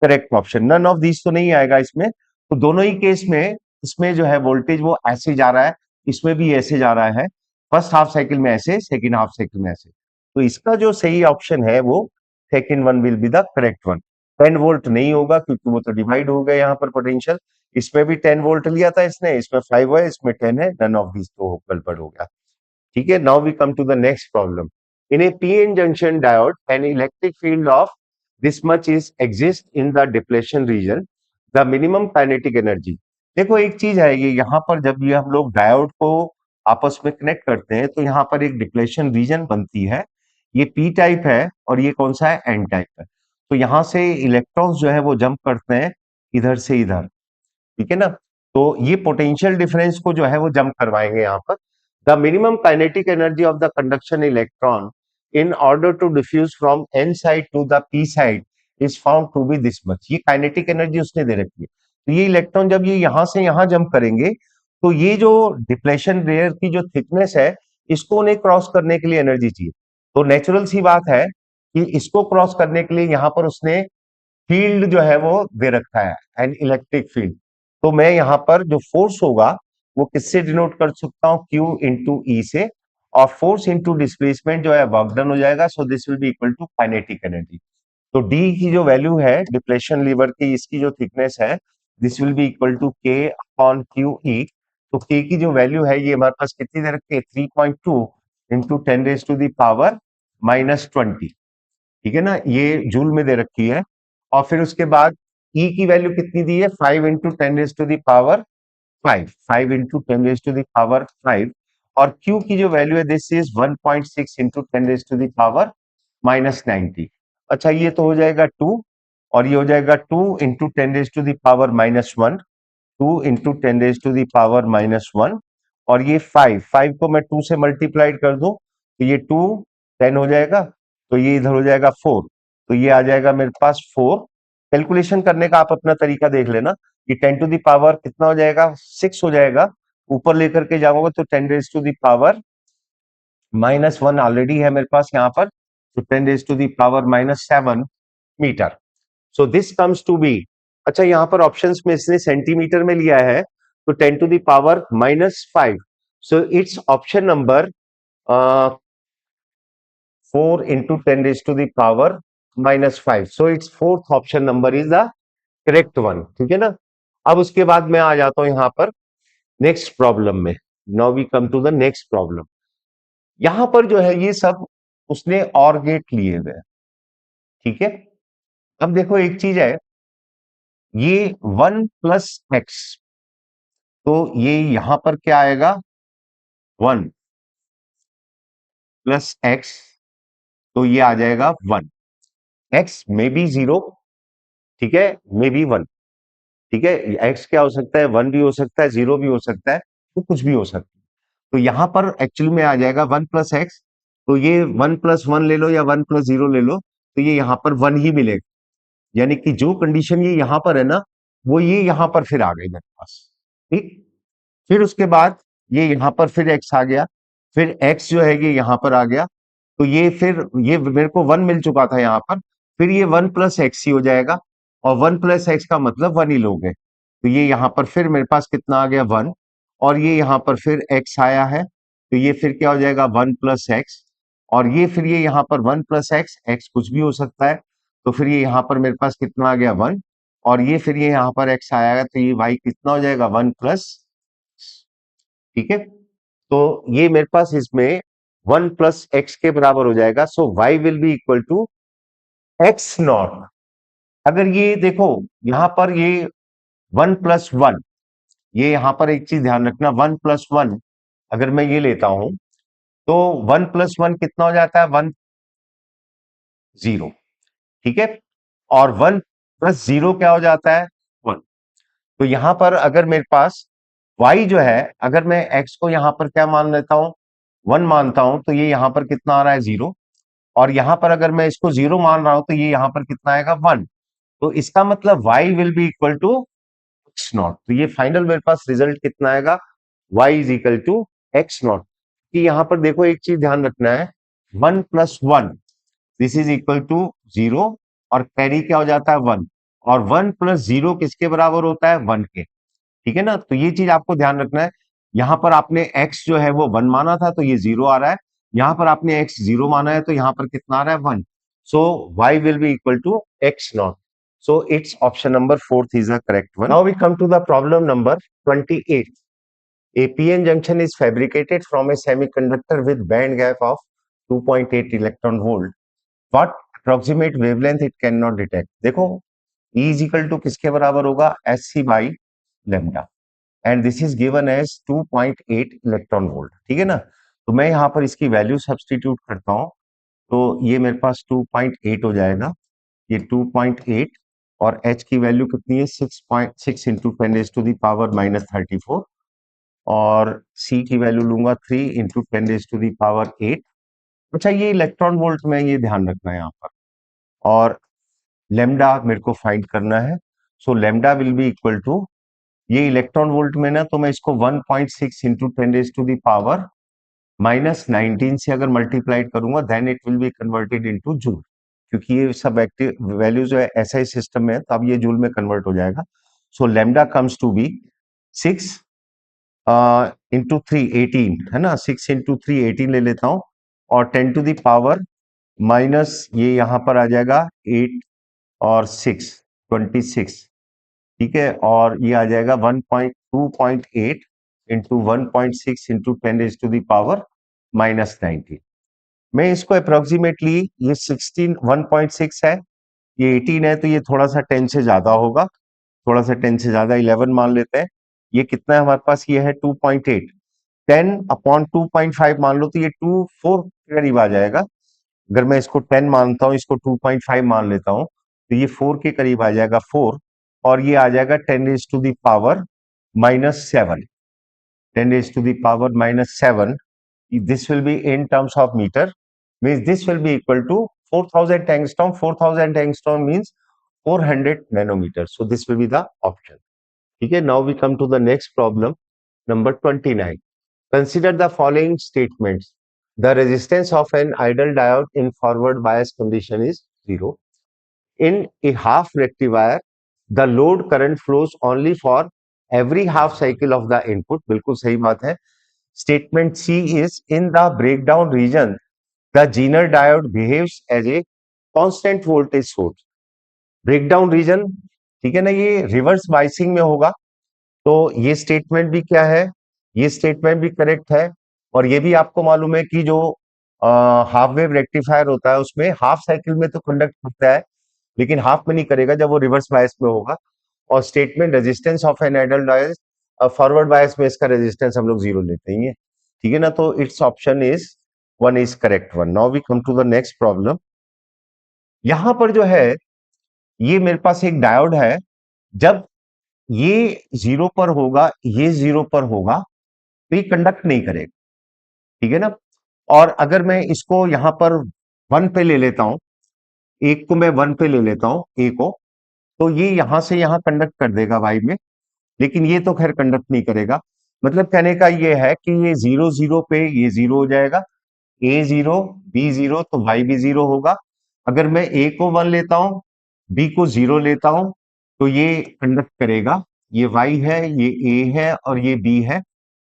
correct option. None of this तो नहीं आएगा इसमें, तो दोनों ही केस में इसमें जो है वोल्टेज वो ऐसे जा रहा है, इसमें भी ऐसे जा रहा है, फर्स्ट हाफ साइकिल में ऐसे, सेकेंड हाफ साइकिल में ऐसे। तो इसका जो सही ऑप्शन है वो second one will be the correct one. 10 volt नहीं होगा क्योंकि वो तो डिवाइड हो गया यहाँ पर पोटेंशियल, इसमें भी 10 वोल्ट लिया था इसने, इसमें 5 है, इसमें 10 है, नन ऑफ दिस तो गड़बड़ हो गया। ठीक है, now we come to the next problem. In a PN junction diode an electric field of this much is exist in the depletion region, the minimum kinetic energy. देखो एक चीज है, ये यहाँ पर जब ये हम लोग डायोड को आपस में कनेक्ट करते हैं तो यहाँ पर एक डिप्लेशन रीजन बनती है, ये पी टाइप है और ये कौन सा है, एन टाइप है। तो यहाँ से इलेक्ट्रॉन्स जो है वो जंप करते हैं इधर से इधर, ठीक है ना, तो ये पोटेंशियल डिफरेंस को जो है वो जंप करवाएंगे यहाँ पर। The minimum kinetic energy of the conduction electron in order to diffuse from N side to the P side is found to be this much. ये काइनेटिक एनर्जी उसने दे रखी है, तो ये इलेक्ट्रॉन जब ये यहां से यहां जंप करेंगे तो ये जो डिप्लेशन लेयर की जो थिकनेस है इसको उन्हें क्रॉस करने के लिए एनर्जी चाहिए। तो नेचुरल सी बात है कि इसको क्रॉस करने के लिए यहाँ पर उसने फील्ड जो है वो दे रखा है, एन इलेक्ट्रिक फील्ड। तो मैं यहाँ पर जो फोर्स होगा वो किससे डिनोट कर सकता हूँ, Q इंटू ई से, और फोर्स इंटू डिस्प्लेसमेंट जो है वर्क डन हो जाएगा, so this will be equal to kinetic energy. तो डी की जो वैल्यू है डिप्लेशन लीवर की, इसकी जो थिकनेस है, this will be equal to K upon Q E. तो के की जो वैल्यू है ये हमारे पास कितनी दे रखी है, 3.2 इंटू 10⁻⁻20। ठीक है ना, ये जूल में दे रखी है। और फिर उसके बाद ई की वैल्यू कितनी दी है, 5 इंटू 10⁻5, और क्यू की जो वैल्यू है दिस इज 1.6 इंटू 10⁻90। अच्छा ये तो हो जाएगा 2, और ये हो जाएगा 2 इंटू 10⁻−1, 2 इंटू 10⁻−1, और ये 5 को मैं 2 से मल्टीप्लाइड कर दूं तो ये 2 10 हो जाएगा, तो ये इधर हो जाएगा 4, तो ये आ जाएगा मेरे पास 4। कैलकुलेशन करने का आप अपना तरीका देख लेना कि 10 टू द पावर कितना हो जाएगा, 6 हो जाएगा, ऊपर लेकर के जाऊंगा तो 10⁻−1 ऑलरेडी है मेरे पास यहाँ पर, तो 10⁻−7 metre. So this comes to be, अच्छा यहाँ पर ऑप्शंस में इसने सेंटीमीटर में लिया है, तो 10⁻−5, सो it's option number 4 into 10⁻5, so it's fourth option number is the correct one. ठीक है ना, अब उसके बाद मैं आ जाता हूं यहां पर नेक्स्ट प्रॉब्लम में। Now we come to the next problem. यहां पर जो है ये सब उसने और गेट लिए हुए हैं, ठीक है। अब देखो एक चीज है, ये 1 + x, तो ये यहां पर क्या आएगा, 1 + x, तो ये आ जाएगा 1। x में बी 0, ठीक है, में बी 1, ठीक है, x क्या हो सकता है, 1 भी हो सकता है, 0 भी हो सकता है, तो कुछ भी हो सकता है। तो यहां पर एक्चुअली में आ जाएगा 1 + x, तो ये 1 + 1 ले लो या 1 + 0 ले लो, तो ये यहां पर 1 ही मिलेगा, यानी कि जो कंडीशन ये यहां पर है ना वो ये यहां पर फिर आ गई मेरे पास। ठीक, फिर उसके बाद ये यहाँ पर फिर x आ गया, फिर x जो है ये यहाँ पर आ गया, तो ये फिर ये मेरे को 1 मिल चुका था यहाँ पर, फिर ये 1 प्लस एक्स ही हो जाएगा, और 1 प्लस एक्स का मतलब 1 ही लोगे, तो ये यहाँ पर फिर मेरे पास कितना आ गया 1, और ये यहाँ पर फिर x आया है, तो ये फिर क्या हो जाएगा 1 प्लस एक्स, और ये फिर ये यहाँ पर 1 प्लस एक्स, एक्स कुछ भी हो सकता है, तो फिर ये यहाँ पर मेरे पास कितना आ गया 1, और ये फिर ये यहाँ पर x आया है, तो ये y कितना हो जाएगा 1 प्लस, ठीक है, तो ये मेरे पास इसमें 1 प्लस एक्स के बराबर हो जाएगा, so y will be equal to X naught. अगर ये देखो यहां पर ये 1 प्लस 1, ये यहां पर एक चीज ध्यान रखना, 1 प्लस 1 अगर मैं ये लेता हूं तो 1 प्लस 1 कितना हो जाता है 1 0, ठीक है, और 1 प्लस 0 क्या हो जाता है 1, तो यहां पर अगर मेरे पास y जो है, अगर मैं x को यहां पर क्या मान लेता हूं 1 मानता हूं, तो ये यहां पर कितना आ रहा है 0, और यहां पर अगर मैं इसको 0 मान रहा हूं तो ये यहां पर कितना आएगा 1, तो इसका मतलब y will be equal to X naught, तो ये फाइनल मेरे पास रिजल्ट कितना आएगा y is equal to X naught, कि यहां पर देखो एक चीज ध्यान रखना है, 1 plus 1 this is equal to 0, और कैरी क्या हो जाता है 1, और 1 प्लस 0 किसके बराबर होता है 1 के, ठीक है ना, तो ये चीज आपको ध्यान रखना है, यहां पर आपने x जो है वो 1 माना था तो ये 0 आ रहा है, यहां पर आपने x 0 माना है तो यहां पर कितना आ रहा है 1, so y will be equal to x naught, so its option number 4th is the correct one. Now we come to the problem number 28. A PN junction is fabricated from a semiconductor with band gap of 2.8 electron volt. What approximate wavelength it cannot detect? देखो E is equal to किसके बराबर होगा SC by lambda and this is given as 2.8 electron volt, ठीक है ना, तो मैं यहाँ पर इसकी वैल्यू सब्स्टिट्यूट करता हूँ, तो ये मेरे पास 2.8 हो जाएगा, ये 2.8, और h की वैल्यू कितनी है 6.6 इंटू 10 to the power -34, और c की वैल्यू लूंगा 3 इंटू 10 to the power 8। अच्छा ये इलेक्ट्रॉन वोल्ट में ये ध्यान रखना है यहाँ पर, और लेमडा मेरे को फाइंड करना है, so lambda will be equal to, ये इलेक्ट्रॉन वोल्ट में ना, तो मैं इसको 1.6 इंटू 10 to the power -19 से अगर मल्टीप्लाइड करूंगा then it will be converted into joule, क्योंकि ये सब एक्टिव वैल्यू जो है एसआई सिस्टम में है, तो अब ये जूल में कन्वर्ट हो जाएगा, so lambda comes to be 6 into 3 18, है ना, 6 इंटू 3 18 ले लेता हूँ, और 10 to the power माइनस ये यहाँ पर आ जाएगा 8 और 6 26, ठीक है, और ये आ जाएगा 2.8 into 1.6 into 10 to the power -19। मैं इसको अप्रोक्सीमेटली, ये 16 1.6 है, ये 18 है, तो ये थोड़ा सा 10 से ज्यादा होगा, थोड़ा सा 10 से ज्यादा 11 मान लेते हैं, ये कितना है हमारे पास, ये है 2.8, 10 अपॉन 2.5 मान लो तो ये 4 के करीब आ जाएगा, अगर मैं इसको 10 मानता हूँ, इसको 2.5 मान लेता हूँ, तो ये 4 के करीब आ जाएगा 4, और ये आ जाएगा 10 to the power -7, 10 to the power -7, this will be in terms of meter, means this will be equal to 4000 angstrom, 4000 angstrom means 400 nanometers, so this will be the option, okay. Now we come to the next problem number 29. Consider the following statements. The resistance of an ideal diode in forward bias condition is 0. In a half rectifier, the load current flows only for every half cycle of the input. बिल्कुल सही बात है. Statement C is in the breakdown region, the Zener diode behaves as a constant voltage source. Breakdown region, ठीक है ना, ये reverse biasing में होगा, तो ये स्टेटमेंट भी क्या है, ये स्टेटमेंट भी करेक्ट है, और ये भी आपको मालूम है कि जो हाफ वेव रेक्टिफायर होता है उसमें हाफ साइकिल में तो कंडक्ट करता है, लेकिन हाफ में नहीं करेगा जब वो रिवर्स बायस में होगा, और statement resistance of an ideal diode, forward bias में इसका रेजिस्टेंस हम लोग 0 लेते हैं, ठीक है ना, तो it's option is 1 is correct one. Now we come to the next problem. यहां पर जो है ये मेरे पास एक डायोड है, जब ये 0 पर होगा, ये 0 पर होगा, तो ये कंडक्ट नहीं करेगा, ठीक है ना, और अगर मैं इसको यहां पर 1 पे ले लेता हूं, एक को मैं 1 पे ले लेता हूं, ए को, तो ये यहां से यहां कंडक्ट कर देगा वाई में, लेकिन ये तो खैर कंडक्ट नहीं करेगा, मतलब कहने का ये है कि ये 0 0 पे ये 0 हो जाएगा, A 0 B 0 तो Y भी 0 होगा। अगर मैं A को 1 लेता हूं, B को 0 लेता हूं, तो ये कंडक्ट करेगा। ये Y है, ये A है और ये B है।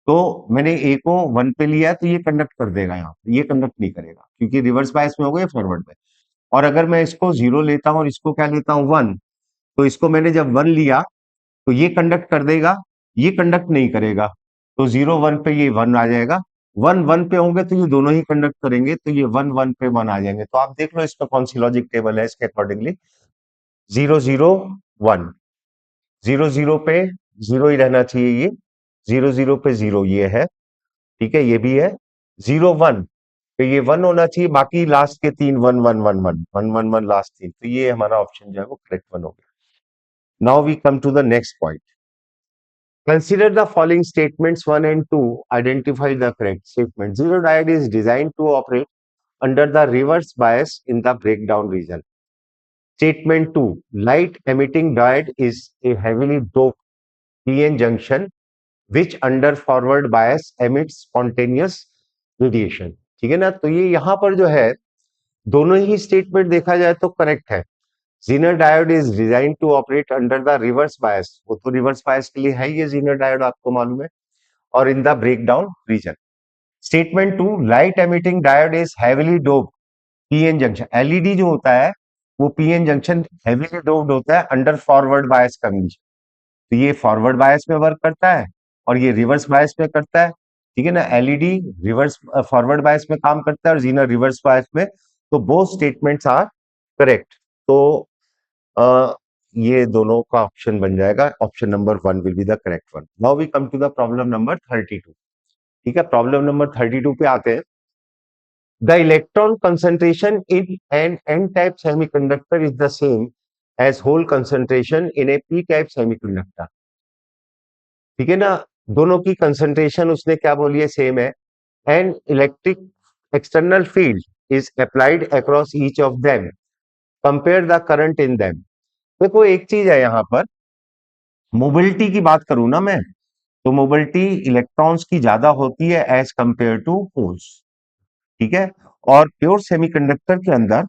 तो मैंने A को 1 पे लिया है, तो ये कंडक्ट कर देगा यहाँ पे, ये कंडक्ट नहीं करेगा क्योंकि रिवर्स बायस में होगा, ये फॉरवर्ड में। और अगर मैं इसको 0 लेता हूं और इसको क्या लेता हूं 1, तो इसको मैंने जब 1 लिया तो ये कंडक्ट कर देगा, ये कंडक्ट नहीं करेगा। तो 0 1 पे ये 1 आ जाएगा, 1 1 पे होंगे तो ये दोनों ही कंडक्ट करेंगे, तो ये 1 1 पे 1 आ जाएंगे। तो आप देख लो इसका कौन सी लॉजिक टेबल है इसके अकॉर्डिंगली। 0 0 1, 0 0 पे 0 ही रहना चाहिए, ये 0 0 पे 0 ये है, ठीक है, ये भी है। 0 1 तो ये 1 होना चाहिए, बाकी लास्ट के तीन 1 1 1 1 1 1 1 लास्ट तीन, तो ये हमारा ऑप्शन जो है वो करेक्ट वन हो गया। Now we come to the next point. Consider the following statements 1 and 2. Identify the correct statement. Zero diode is designed to operate under the reverse bias in the breakdown region. Statement 2. Light emitting diode is a heavily doped PN junction which under forward bias emits spontaneous radiation. ठीक है ना, तो ये यहाँ पर जो है दोनों ही स्टेटमेंट देखा जाए तो करेक्ट है। Zener diode is design to operate under the reverse bias, वो तो रिवर्स बायस के लिए है ये जीनर डायोड, आपको मालूम है, और in the breakdown region. Statement 2, light emitting diode is heavily doped PN junction. LED जो होता है वो पीएन जंक्शन हैवीली डोप्ड होता है अंडर फॉरवर्ड बायस कंडीशन। तो ये फॉरवर्ड बायस में वर्क करता है और ये रिवर्स बायस में करता है, ठीक है ना। एलईडी रिवर्स फॉरवर्ड बायस में काम करता है और जीनर रिवर्स बायस में, तो बोथ स्टेटमेंट्स आर करेक्ट। तो ये दोनों का ऑप्शन बन जाएगा, option number 1 will be the correct one. Now we come to the problem number 32। ठीक है, प्रॉब्लम नंबर 32 पे आते हैं। The electron concentration in an N type semiconductor is the same as hole concentration in a P type semiconductor. ठीक है ना, दोनों की कंसंट्रेशन उसने क्या बोली है, सेम है। And electric external field is applied across each of them, compare the current in them. देखो एक चीज है यहाँ पर, मोबिलिटी की बात करूं ना मैं, तो मोबिलिटी इलेक्ट्रॉन्स की ज्यादा होती है एज कंपेयर टू होल्स, ठीक है। और प्योर सेमीकंडक्टर के अंदर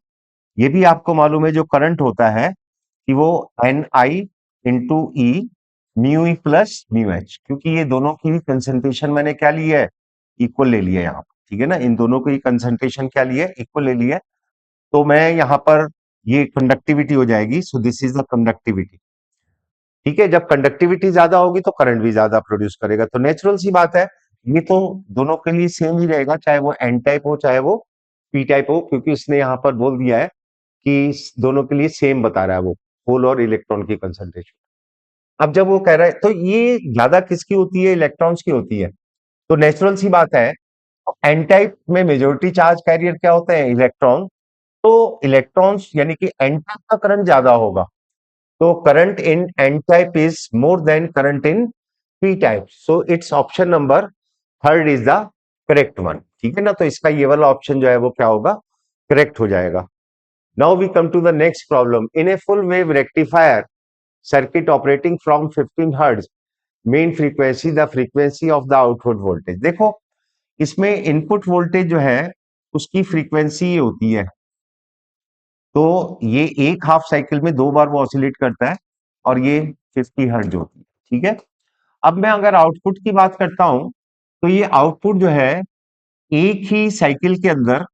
ये भी आपको मालूम है जो करंट होता है कि वो N I into E mu E plus mu H, क्योंकि ये दोनों की कंसेंट्रेशन मैंने क्या ली है, इक्वल ले लिया है यहाँ पर, ठीक है ना। इन दोनों की कंसेंट्रेशन क्या ली है, इक्वल ले लिया है। तो मैं यहाँ पर ये कंडक्टिविटी हो जाएगी, so this is the conductivity. ठीक है, जब कंडक्टिविटी ज्यादा होगी तो करंट भी ज्यादा प्रोड्यूस करेगा, तो नेचुरल सी बात है, ये तो दोनों के लिए सेम ही रहेगा, चाहे वो एन टाइप हो चाहे वो पी टाइप हो, क्योंकि उसने यहाँ पर बोल दिया है कि दोनों के लिए सेम बता रहा है वो, होल और इलेक्ट्रॉन की कंसंट्रेशन। अब जब वो कह रहा है तो ये ज्यादा किसकी होती है, इलेक्ट्रॉन्स की होती है, तो नेचुरल सी बात है एन टाइप में मेजोरिटी चार्ज कैरियर क्या होते हैं, इलेक्ट्रॉन। तो इलेक्ट्रॉन्स यानी कि एन टाइप का करंट ज्यादा होगा, तो current in an type is more than current in P type, so it's option number third is the correct one. ठीक है ना, तो इसका ये वाला ऑप्शन जो है वो क्या होगा, करेक्ट हो जाएगा। Now we come to the next problem. In a full wave rectifier circuit operating from 15 hertz, main frequency the frequency of the output voltage. देखो इसमें इनपुट वोल्टेज जो है उसकी फ्रीक्वेंसी होती है, तो ये एक हाफ साइकिल में 2 बार वो ऑसिलेट करता है और ये 50 हर्ट्ज होती है, ठीक है। अब मैं अगर आउटपुट की बात करता हूं, तो ये आउटपुट जो है एक ही साइकिल के अंदर,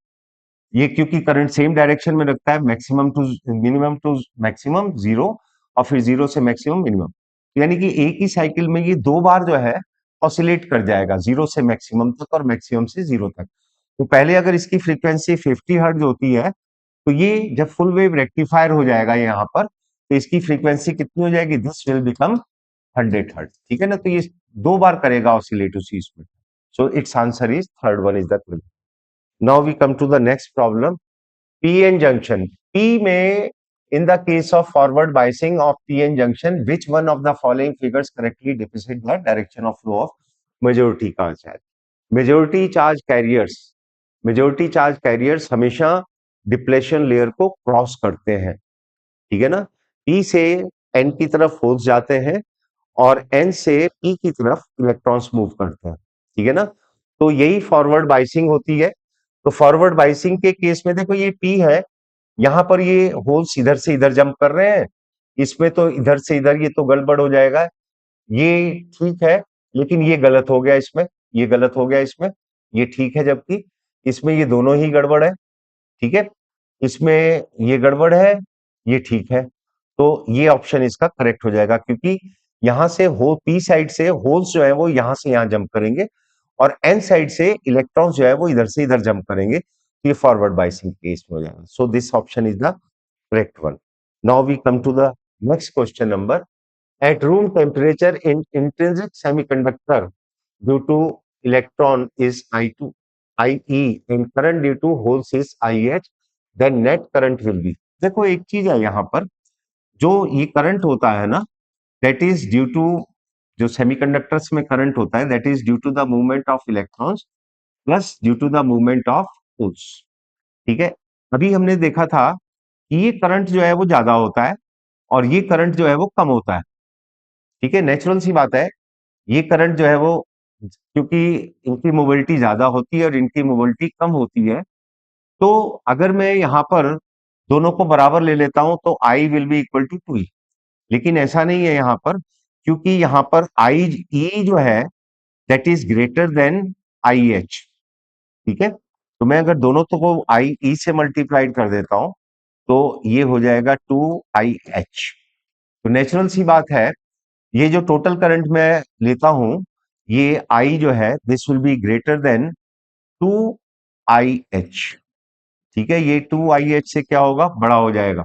ये क्योंकि करंट सेम डायरेक्शन में रखता है, मैक्सिमम टू मैक्सिमम जीरो और फिर जीरो से मैक्सिमम मिनिमम, यानी कि एक ही साइकिल में ये 2 बार जो है ऑसिलेट कर जाएगा, जीरो से मैक्सिमम तक और मैक्सिमम से जीरो तक। तो पहले अगर इसकी फ्रीक्वेंसी 50 हर्ट्ज होती है, तो ये जब फुल वेव रेक्टिफायर हो जाएगा यहाँ पर, तो इसकी फ्रीक्वेंसी कितनी हो जाएगी, दिस विल बिकम 100 हर्ट्ज, ठीक है ना। तो ये 2 बार करेगा ऑसिलेट उसी इसमें, so its answer is third one is the correct. Now we come to the next problem. P N junction, P में in the case of forward biasing of P N junction which one of the following figures correctly depict the direction of flow of majority का charge. Majority charge carriers, majority charge carriers हमेशा depletion layer को cross करते हैं, ठीक है ना। P से N की तरफ होल्स जाते हैं और n से p की तरफ इलेक्ट्रॉन्स मूव करते हैं, ठीक है ना। तो यही फॉरवर्ड बाइसिंग होती है। तो फॉरवर्ड बाइसिंग के केस में देखो ये p है, यहाँ पर ये होल्स इधर से इधर जंप कर रहे हैं, इसमें तो इधर से इधर ये तो गड़बड़ हो जाएगा, ये ठीक है, लेकिन ये गलत हो गया इसमें, ये गलत हो गया इसमें, ये ठीक है, जबकि इसमें ये दोनों ही गड़बड़ है, ठीक है। इसमें ये गड़बड़ है, ये ठीक है। तो ये ऑप्शन इसका करेक्ट हो जाएगा, क्योंकि यहां से हो पी साइड से होल्स जो है वो यहां से यहां जंप करेंगे, और एन साइड से इलेक्ट्रॉन्स जो है वो इधर से इधर जंप करेंगे, तो ये फॉरवर्ड बाइसिंग केस में हो जाएगा। So this option is the correct one. Now we come to the next question number. At room temperature, in intrinsic semiconductor due to electron is I2, IE, and current due to holes is IH, then net current will be। देखो एक चीज है यहाँ पर, जो ये current होता है ना, दैट इज ड्यू टू, जो सेमीकंडक्टर्स में करंट होता है that is due to the movement of electrons plus due to the movement of holes, ठीक है। अभी हमने देखा था कि ये करंट जो है वो ज्यादा होता है और ये करंट जो है वो कम होता है, ठीक है, नेचुरल सी बात है। ये करंट जो है वो, क्योंकि इनकी मोबिलिटी ज्यादा होती है और इनकी मोबिलिटी कम होती है, तो अगर मैं यहाँ पर दोनों को बराबर ले लेता हूं तो I will be equal to 2, लेकिन ऐसा नहीं है यहाँ पर, क्योंकि यहाँ पर आई ई जो है that is greater than I H, ठीक है। तो मैं अगर दोनों तो को आई ई से मल्टीप्लाइड कर देता हूं तो ये हो जाएगा 2IH। तो नेचुरल सी बात है, ये जो टोटल करंट मैं लेता हूं, ये I जो है this will be greater than 2IH, ठीक है। ये 2IH से क्या होगा, बड़ा हो जाएगा,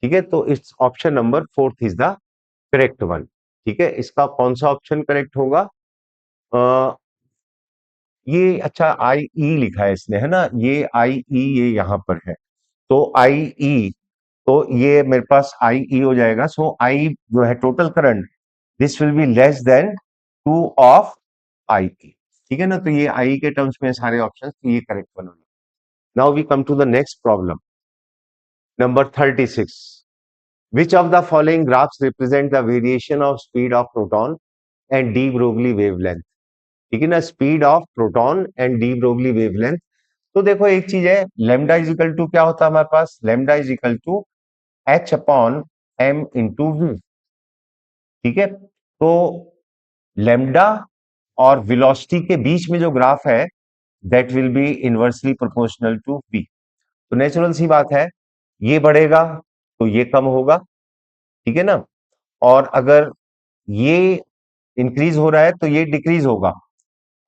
ठीक है। तो इस option number fourth is the correct one, ठीक है। इसका कौन सा ऑप्शन करेक्ट होगा? ये अच्छा आई ई लिखा है इसने, है ना, ये आई ई ये यहाँ पर है, तो आई ई, तो ये मेरे पास आई ई हो जाएगा। सो आई जो है total current, this will be less than 2 of I E, ठीक है ना। तो ये आई के टर्म्स में सारे ऑप्शन, तो ये करेक्ट बनेंगे। Now we come to the next problem number 36। Which of the following graphs represent the variation of speed of proton and de Broglie wavelength, ठीक है ना, speed of proton and de Broglie wavelength. तो देखो एक चीज है, lambda is equal to क्या होता है हमारे पास, lambda is equal to H upon M into V, ठीक है। तो लेमडा और वेलोसिटी के बीच में जो ग्राफ है that will be inversely proportional to V. तो नेचुरल सी बात है, ये बढ़ेगा तो ये कम होगा, ठीक है ना। और अगर ये इंक्रीज हो रहा है तो ये डिक्रीज होगा,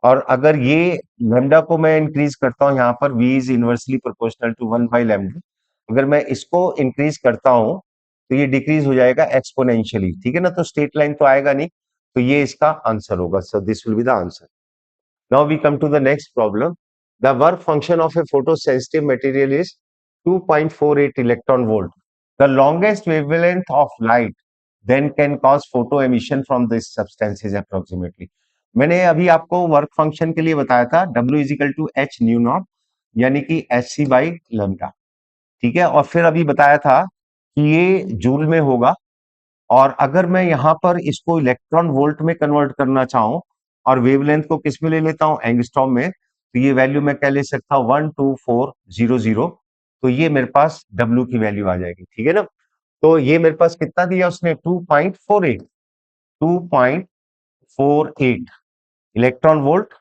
और अगर ये लेमडा को मैं इंक्रीज करता हूं, यहाँ पर v is inversely proportional to 1/λ, अगर मैं इसको इंक्रीज करता हूं तो ये डिक्रीज हो जाएगा एक्सपोनेंशियली, ठीक है ना। तो स्ट्रेट लाइन तो आएगा नहीं, तो ये इसका आंसर होगा। So this will be the answer. Now we come to the next problem. The work function of a photo sensitive material is 2.48 electron volt. The longest wavelength of light then can cause photo emission from this substance is approximately. मैंने अभी आपको work function के लिए बताया था W is equal to H nu naught, यानी कि HC/λ, ठीक है। और फिर अभी बताया था कि ये जूल में होगा, और अगर मैं यहाँ पर इसको इलेक्ट्रॉन वोल्ट में कन्वर्ट करना चाहूँ और वेवलेंथ को किस में ले लेता हूँ, एंगस्ट्रॉम में, तो ये वैल्यू मैं क्या ले सकता हूँ, 12400। तो ये मेरे पास W की वैल्यू आ जाएगी, ठीक है ना। तो ये मेरे पास कितना दिया उसने, 2.48, 2.48 इलेक्ट्रॉन वोल्ट।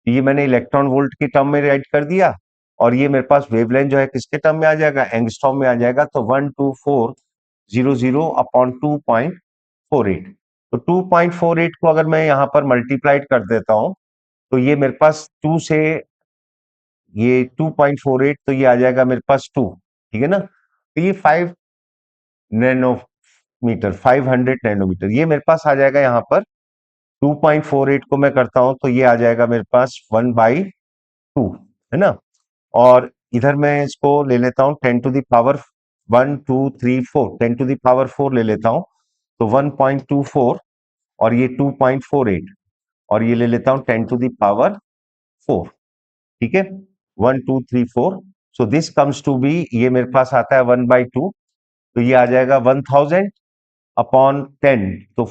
ये मैंने इलेक्ट्रॉन वोल्ट के टर्म में राइट कर दिया, और ये मेरे पास वेवलेंथ जो है किसके टर्म में आ जाएगा, एंगस्ट्रॉम में आ जाएगा। तो 12400 अपॉन 2.48, तो 2.48 को अगर मैं यहाँ पर मल्टीप्लाइड कर देता हूँ तो ये मेरे पास 2 से, ये 2.48, तो ये आ जाएगा मेरे पास 2, ठीक है ना। तो ये 5 नैनोमीटर, 500 नैनोमीटर, ये मेरे पास आ जाएगा यहाँ पर। 2.48 को मैं करता हूं तो ये आ जाएगा मेरे पास 1/2, है ना। और इधर मैं इसको ले लेता हूं 10⁻⁴, 1 2 3 4, 10⁻⁴ ले लेता हूं, तो 1.24, और ये 2.48, और ये ले लेता हूं 10⁻⁴, ठीक है, 1 2 3 4। So this comes to be, ये मेरे पास आता है 1/2, तो ये आ जाएगा 1000, अपॉन 10, तो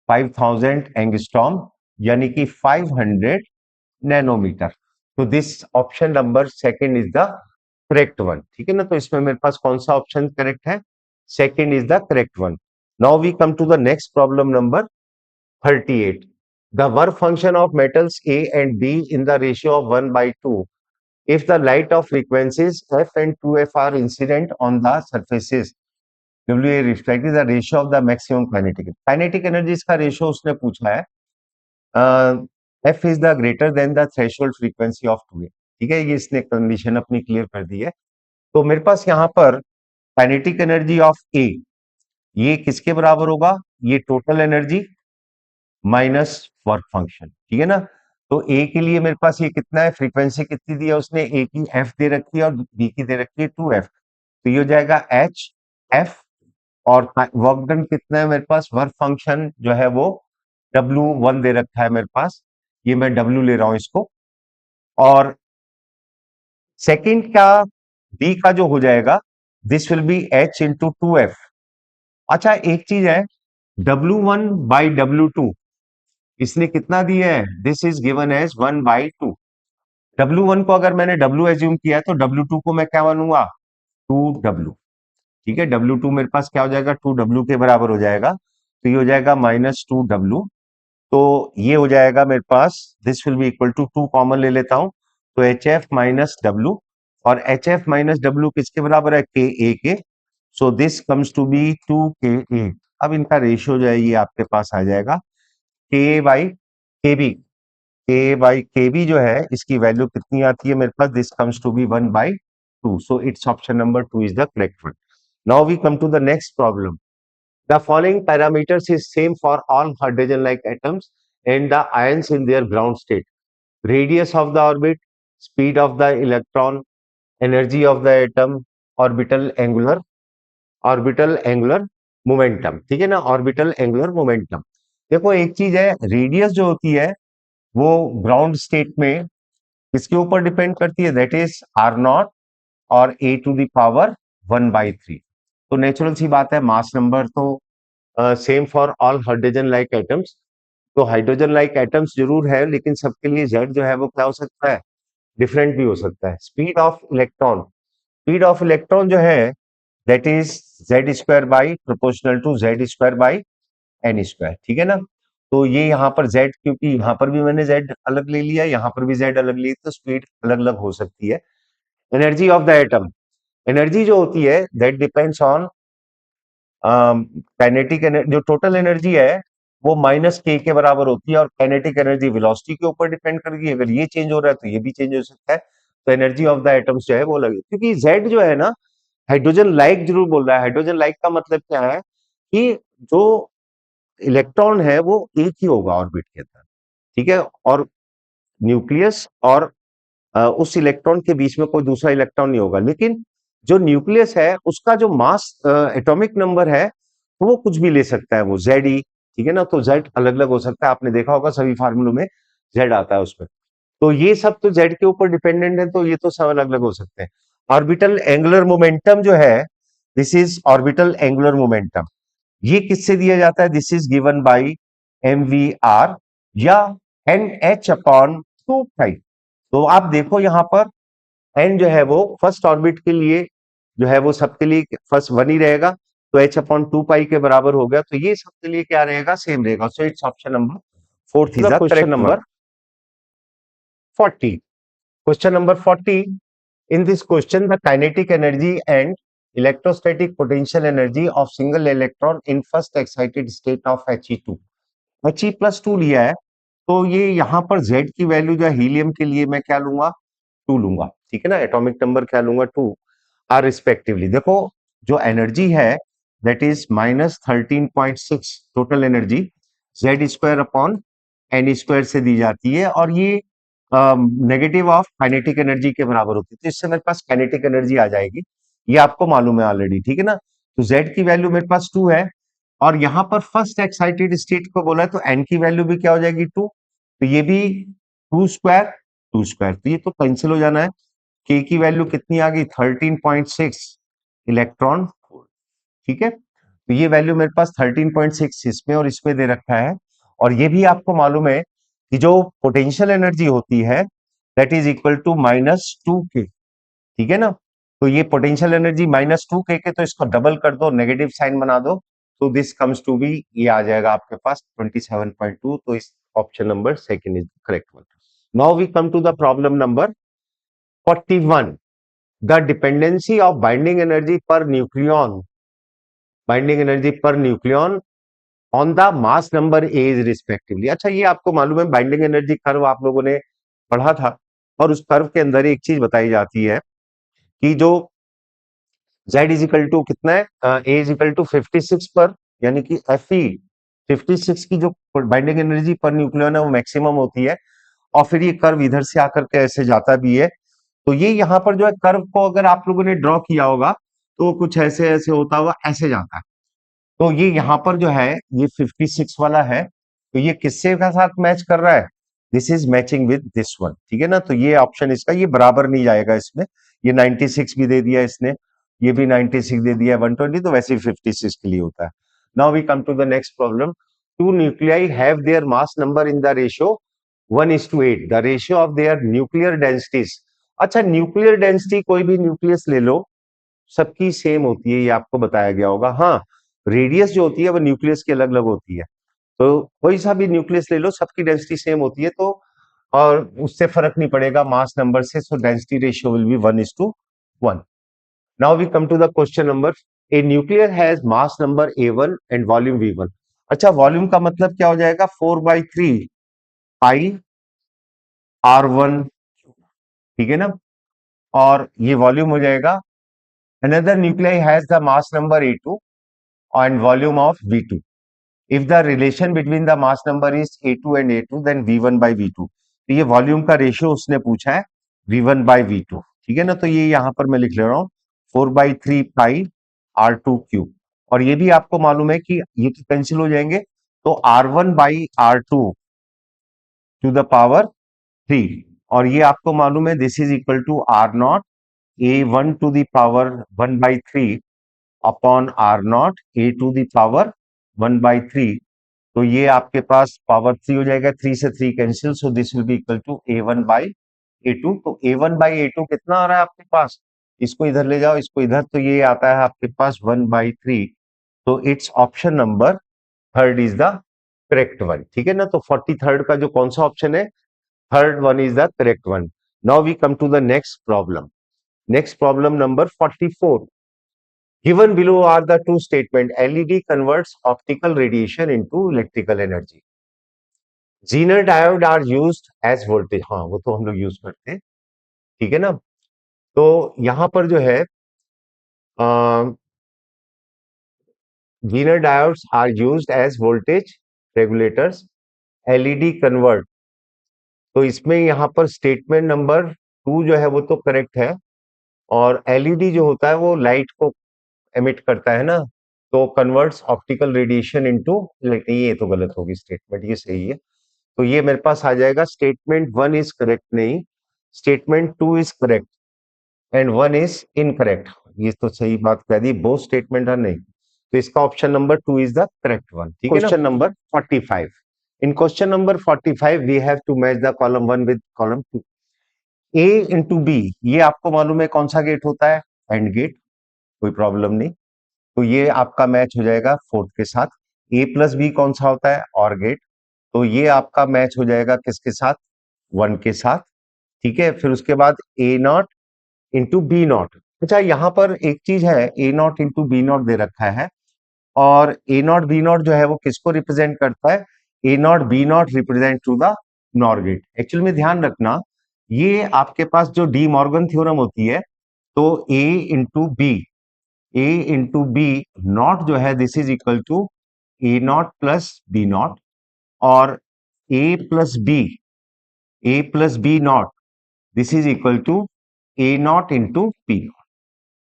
5000 एंगस्ट्रॉम, यानी कि 500 नैनोमीटर। तो this option number second is the correct one. ठीक है ना, तो इसमें मेरे पास कौन सा ऑप्शन करेक्ट है? Second is the correct one. Now we come to the next problem number 38. The work function of metals A and B in the ratio of 1/2. If the light of frequencies F and 2F are incident on the surfaces, WA reflect is the ratio of the maximum kinetic. Kinetic energies का ratio उसने पूछा है। F is the greater than the threshold frequency of 2A. ठीक है, ये इसने condition अपनी clear कर दी है। तो मेरे पास यहाँ पर काइनेटिक एनर्जी ऑफ ए, ये किसके बराबर होगा? ये total energy minus work function. ठीक है ना, तो ए के लिए मेरे पास ये कितना है, फ्रीक्वेंसी कितनी दी है उसने? ए की एफ दे रखी है और बी की दे रखी है 2F, तो ये हो जाएगा एच एफ। और वर्क डन कितना है मेरे पास? वर्क फंक्शन जो है वो W1 दे रखा है मेरे पास, ये मैं W ले रहा हूं इसको। और सेकंड का बी का जो हो जाएगा, this will B H into 2F। अच्छा एक चीज है, W1/W2 इसने कितना दिया है? This is given as 1/2। W1 को अगर मैंने W एज्यूम किया है तो W2 को मैं क्या मानूंगा? 2W। ठीक है, W2 मेरे पास क्या हो जाएगा? 2W के बराबर हो जाएगा, तो ये हो जाएगा -2W। तो ये हो जाएगा मेरे पास, this will be equal to 2 common ले लेता हूं, तो एच एफ माइनस डब्ल्यू। और एच एफ माइनस डब्ल्यू किसके बराबर है? K A K. So this comes to be 2 KA। अब इनका रेशियो जो है ये आपके पास आ जाएगा के बाई के बी। के बाई के बी जो है इसकी वैल्यू कितनी आती है मेरे पास? This comes to be 1/2। So it's option number 2 is the correct one. Now we come to the next problem. The following parameters is same for all hydrogen-like atoms and the ions in their ground state. Radius of the orbit, speed of the electron, energy of the atom, orbital angular momentum। ठीक है ना, orbital angular momentum। देखो एक चीज है, radius जो होती है वो ग्राउंड स्टेट में किसके ऊपर डिपेंड करती है? दैट इज R0 और A⁻⁴ तो नेचुरल सी बात है, मास नंबर तो same for all hydrogen like atoms. तो हाइड्रोजन लाइक एटम्स जरूर है, लेकिन सबके लिए जेड जो है वो क्या हो सकता है? डिफरेंट भी हो सकता है। स्पीड ऑफ इलेक्ट्रॉन जो है that is Z² by proportional to Z² by n²। ठीक है ना, तो ये यहाँ पर Z, क्योंकि यहाँ पर भी मैंने Z अलग ले लिया, यहाँ पर भी Z अलग ली, तो स्पीड अलग अलग हो सकती है। Energy of the atom, energy जो होती है that depends on kinetic energy. जो टोटल एनर्जी है वो -K के बराबर होती है, और काइनेटिक एनर्जी वेलोसिटी के ऊपर डिपेंड करती है। अगर ये चेंज हो रहा है तो ये भी चेंज हो सकता है। तो एनर्जी ऑफ द एटम्स जो है वो लगे, क्योंकि Z जो है ना, हाइड्रोजन लाइक जरूर बोल रहा है। हाइड्रोजन लाइक का मतलब क्या है? कि जो इलेक्ट्रॉन है वो एक ही होगा ऑर्बिट के अंदर। ठीक है, और न्यूक्लियस और उस इलेक्ट्रॉन के बीच में कोई दूसरा इलेक्ट्रॉन नहीं होगा। लेकिन जो न्यूक्लियस है उसका जो मास एटॉमिक नंबर है, तो वो कुछ भी ले सकता है, वो Ze। ठीक है ना, तो Z अलग अलग हो सकता है। आपने देखा होगा सभी फार्मूलों में Z आता है उसमें। तो ये सब तो Z के ऊपर डिपेंडेंट है, तो ये तो सब अलग अलग हो सकते हैं। ऑर्बिटल एंगुलर मोमेंटम जो है, this is orbital angular momentum. ये किससे दिया जाता है? This is given by mv/r या NH/2π। तो आप देखो यहाँ पर एन जो है वो फर्स्ट ऑर्बिट के लिए जो है वो सबके लिए फर्स्ट 1 ही रहेगा, तो H/2π के बराबर हो गया। तो ये सबके लिए क्या रहेगा? सेम रहेगा। सो it's option number fourth is the question number 40। Question number 40, in this question the kinetic energy and electrostatic potential energy of single electron in first excited state of He2। He+2 लिया है, तो ये यहाँ पर Z की value जो है helium के लिए मैं क्या लूंगा? 2 लूंगा। ठीक है ना, एटॉमिक नंबर क्या लूंगा? 2 आर रिस्पेक्टिवली। देखो जो एनर्जी है that is -13.6 total energy Z² upon n² से दी जाती है, और ये नेगेटिव ऑफ काइनेटिक एनर्जी के बराबर होती है। तो इससे मेरे पास काइनेटिक एनर्जी आ जाएगी, ये आपको मालूम है ऑलरेडी। ठीक है ना, तो Z की वैल्यू मेरे पास 2 है, और यहाँ पर फर्स्ट एक्साइटेड स्टेट को बोला है, तो n की वैल्यू भी क्या हो जाएगी? 2। तो ये भी 2², तो ये तो कैंसिल हो जाना है। K की वैल्यू कितनी आ गई? 13.6 इलेक्ट्रॉन। ठीक है, तो तो ये वैल्यू मेरे पास 13.6 इसमें और इसमें दे रखा है। और ये भी आपको मालूम है कि जो पोटेंशियल एनर्जी होती है that is equal to -2k, ठीक है ना। तो ये पोटेंशियल एनर्जी -2k के, तो इसको डबल कर दो, नेगेटिव साइन बना दो, तो दिस कम्स टू बी, ये आ जाएगा आपके पास 27.2। तो इस option number second is correct one. Now we come to the problem number 41। The dependency of binding energy per nucleon on the mass number as respectively. अच्छा, ये आपको मालूम है बाइंडिंग एनर्जी कर्व आप लोगों ने पढ़ा था, और उस कर्व के अंदर एक चीज बताई जाती है कि जो z इज इक्वल टू कितना है, a इज इक्वल टू 56 पर, यानी कि Fe 56 की जो बाइंडिंग एनर्जी पर न्यूक्लियन है वो मैक्सिमम होती है। और फिर ये कर्व इधर से आकर के ऐसे जाता भी है। तो ये यहाँ पर जो है कर्व को अगर आप लोगों ने ड्रॉ किया होगा तो कुछ ऐसे ऐसे होता हुआ ऐसे जाता है। तो ये यहाँ पर जो है ये 56 वाला है, तो ये किससे का साथ मैच कर रहा है, this is matching with this one, ठीक है ना। तो ये ऑप्शन इसका ये बराबर नहीं जाएगा इसमें, ये 96 भी दे दिया इसने, ये भी 96 दे दिया, 120, तो वैसे ही 56 के लिए होता है। Now we come to the next problem. Two nuclei have their mass number in the ratio 1:8, the ratio of their nuclear densities. अच्छा, न्यूक्लियर डेंसिटी कोई भी न्यूक्लियस ले लो, सबकी सेम होती है, ये आपको बताया गया होगा। हाँ, रेडियस जो होती है वो न्यूक्लियस की अलग अलग होती है। तो कोई सा भी न्यूक्लियस ले लो, सबकी डेंसिटी सेम होती है, तो और उससे फर्क नहीं पड़ेगा मास नंबर से। So density ratio will be 1:1। Now we come to the question number. A nuclear has mass number A1 and volume V1। अच्छा, वॉल्यूम का मतलब क्या हो जाएगा, 4/3 पाई R1, ठीक है ना। और ये वॉल्यूम हो जाएगा। Another nuclear has the mass number A2 and volume of V2. If the relation between the mass number is A2 and A2, then V1 by V2। तो ये वॉल्यूम का रेशियो उसने पूछा है, V1 by V2, ठीक है ना। तो ये यहां पर मैं लिख ले रहा हूं 4/3 पाई R2 क्यूब। और ये भी आपको मालूम है कि ये तो कैंसिल हो जाएंगे, तो R1 by R2 to the power 3। और ये आपको मालूम है this is equal to R0 A1 to the power 1/3 upon R0 A to the power 1/3। तो ये आपके पास पावर 3 हो जाएगा, 3 से 3 cancel, so this will be equal to A1/A2। तो A1/A2 कितना आ रहा है आपके पास, इसको इधर ले जाओ, इसको इधर, तो ये आता है आपके पास 1/3। तो it's option number third is the correct one, ठीक है ना। तो 43rd का जो कौन सा ऑप्शन है, third one is the correct one. Now we come to the next problem. Next problem number 44। Given below are the two statement, LED converts optical radiation into electrical energy. Zener diode are used as voltage। हाँ, वो तो हम लोग use करते हैं, ठीक है ना। तो यहां पर जो है Zener diodes are used as voltage regulators, LED convert। तो इसमें यहां पर स्टेटमेंट नंबर 2 जो है वो तो करेक्ट है, और एलईडी जो होता है वो लाइट को एमिट करता है ना, तो कन्वर्ट्स ऑप्टिकल रेडिएशन इनटू, ये तो गलत होगी स्टेटमेंट, ये सही है। तो ये मेरे पास आ जाएगा स्टेटमेंट 1 इज करेक्ट नहीं, statement 2 is correct and 1 is incorrect. ये तो सही बात कह दी, बोथ स्टेटमेंट है नहीं, तो इसका option number 2 is the correct one, ठीक है। Question number 45। In question number 45 we have to match the column 1 with column 2। A into B, ये आपको मालूम है कौन सा गेट होता है, एंड गेट, कोई प्रॉब्लम नहीं। तो ये आपका मैच हो जाएगा फोर्थ के साथ। A प्लस बी कौन सा होता है, और गेट, तो ये आपका मैच हो जाएगा किसके साथ, 1 के साथ, ठीक है। फिर उसके बाद A0 इंटू B0। अच्छा, यहाँ पर एक चीज है, A0 इंटू B0 दे रखा है, और A0 B0 जो है वो किसको रिप्रेजेंट करता है, A0 B0 represent to the NOR gate. Actual में ध्यान रखना, ये आपके पास जो डी मॉर्गन थ्योरम होती है, तो A इंटू बी जो है this is equal to A0 plus B0, और A plus B0 this is equal to A0 into P।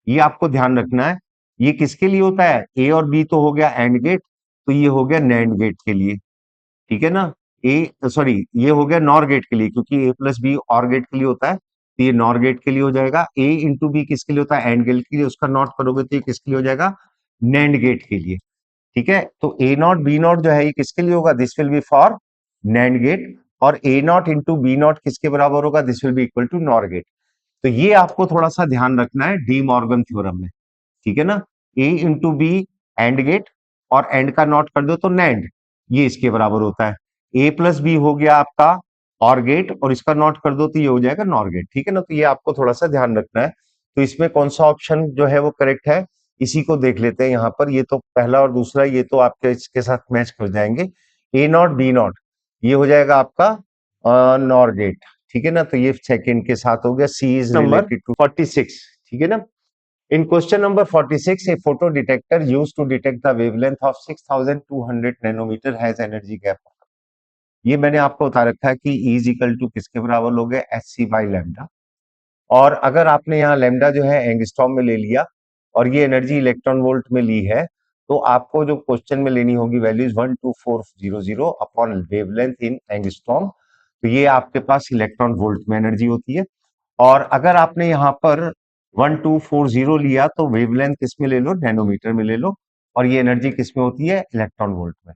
ये आपको ध्यान रखना है, ये किसके लिए होता है, A और B तो हो गया एंड गेट, तो ये हो गया नैंड गेट के लिए, ठीक है ना। ये हो गया नॉर गेट के लिए, क्योंकि A प्लस बी और गेट के लिए होता है, तो ये नॉर गेट के लिए हो जाएगा। A इंटू बी किसके लिए होता है, एंड गेट के लिए, उसका नॉट करोगे तो ये किसके लिए हो जाएगा, नैंड गेट के लिए। ठीक है, तो ए नॉट बी नॉट जो है ये किसके लिए होगा, this will be for NAND gate, और A not into B not किसके बराबर होगा, this will be equal to NOR gate. तो ये आपको थोड़ा सा ध्यान रखना है डी मॉर्गन थ्योरम में, ठीक है ना। ए इंटू बी एंड गेट, और एंड का नॉट कर दो तो नैंड, ये इसके बराबर होता है। ए प्लस बी हो गया आपका और गेट, और इसका नॉट कर दो तो ये हो जाएगा नॉर गेट, ठीक है ना। तो ये आपको थोड़ा सा ध्यान रखना है। तो इसमें कौन सा ऑप्शन जो है वो करेक्ट है, इसी को देख लेते हैं यहाँ पर। ये तो पहला और दूसरा ये तो आपके इसके साथ मैच कर जाएंगे। ए नॉट बी नॉट ये हो जाएगा आपका नॉर गेट, ठीक है ना। तो ये सेकंड के साथ हो गया। सी इज रिलेटेड टू 46, ठीक है ना। In question number 46, a photo detector used to detect the wavelength of 6200 nanometer has energy gap. ये मैंने आपको बता रखा है कि E is equal to किसके बराबर हो गया, एच सी बाई लैम्डा। और अगर आपने यहाँ लैम्डा जो है एंगस्ट्रॉम में ले लिया और ये एनर्जी इलेक्ट्रॉन वोल्ट में ली है, तो आपको जो क्वेश्चन में लेनी होगी वैल्यूज 12400 अपॉन वेवलेंथ इन एंगस्ट्रॉम। तो ये आपके पास इलेक्ट्रॉन वोल्ट में एनर्जी होती है। और अगर आपने यहाँ पर 1240 लिया तो वेवलेंथ किस में ले लो, नैनोमीटर में ले लो, और ये एनर्जी किस में होती है, इलेक्ट्रॉन वोल्ट में।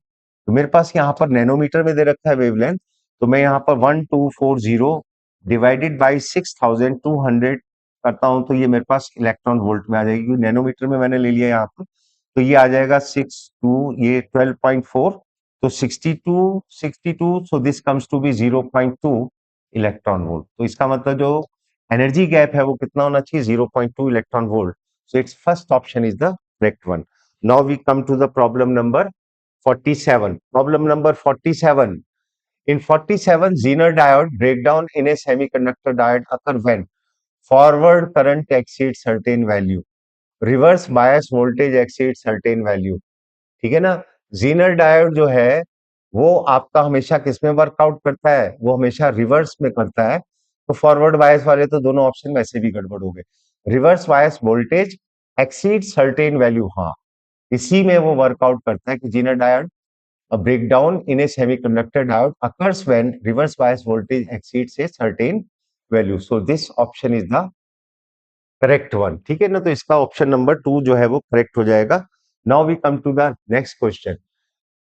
तो मेरे पास यहाँ पर नैनोमीटर में दे रखा है वेवलेंथ, तो मैं यहाँ पर 1240 डिवाइडेड बाई 6200 करता हूं तो ये मेरे पास इलेक्ट्रॉन वोल्ट में आ जाएगी, क्योंकि नैनोमीटर में मैंने ले लिया यहाँ पर। तो ये आ जाएगा 62, ये 12.4, तो 62 so this comes to be 0.2 electron volt. तो इसका मतलब जो एनर्जी गैप है वो कितना होना चाहिए, 0.2 electron volt. So it's first option is the correct one. Now we come to the problem number 47. Problem number 47. In 47, Zener diode breakdown in a semiconductor diode occur when forward current exceeds certain value, reverse bias voltage exceeds certain value, ठीक है ना। Zener diode जो है वो आपका हमेशा किस में वर्कआउट करता है, वो हमेशा रिवर्स में करता है। तो फॉरवर्ड बायस वाले तो दोनों ऑप्शन वैसे भी गड़बड़ हो गए। Reverse bias voltage exceed certain value, हाँ इसी में वो वर्कआउट करता है कि Zener diode a breakdown in a semiconductor diode occurs when reverse bias voltage exceeds a certain value. So this option is the correct one. ठीक है ना, तो इसका ऑप्शन नंबर 2 जो है वो करेक्ट हो जाएगा। Now we come to the next question.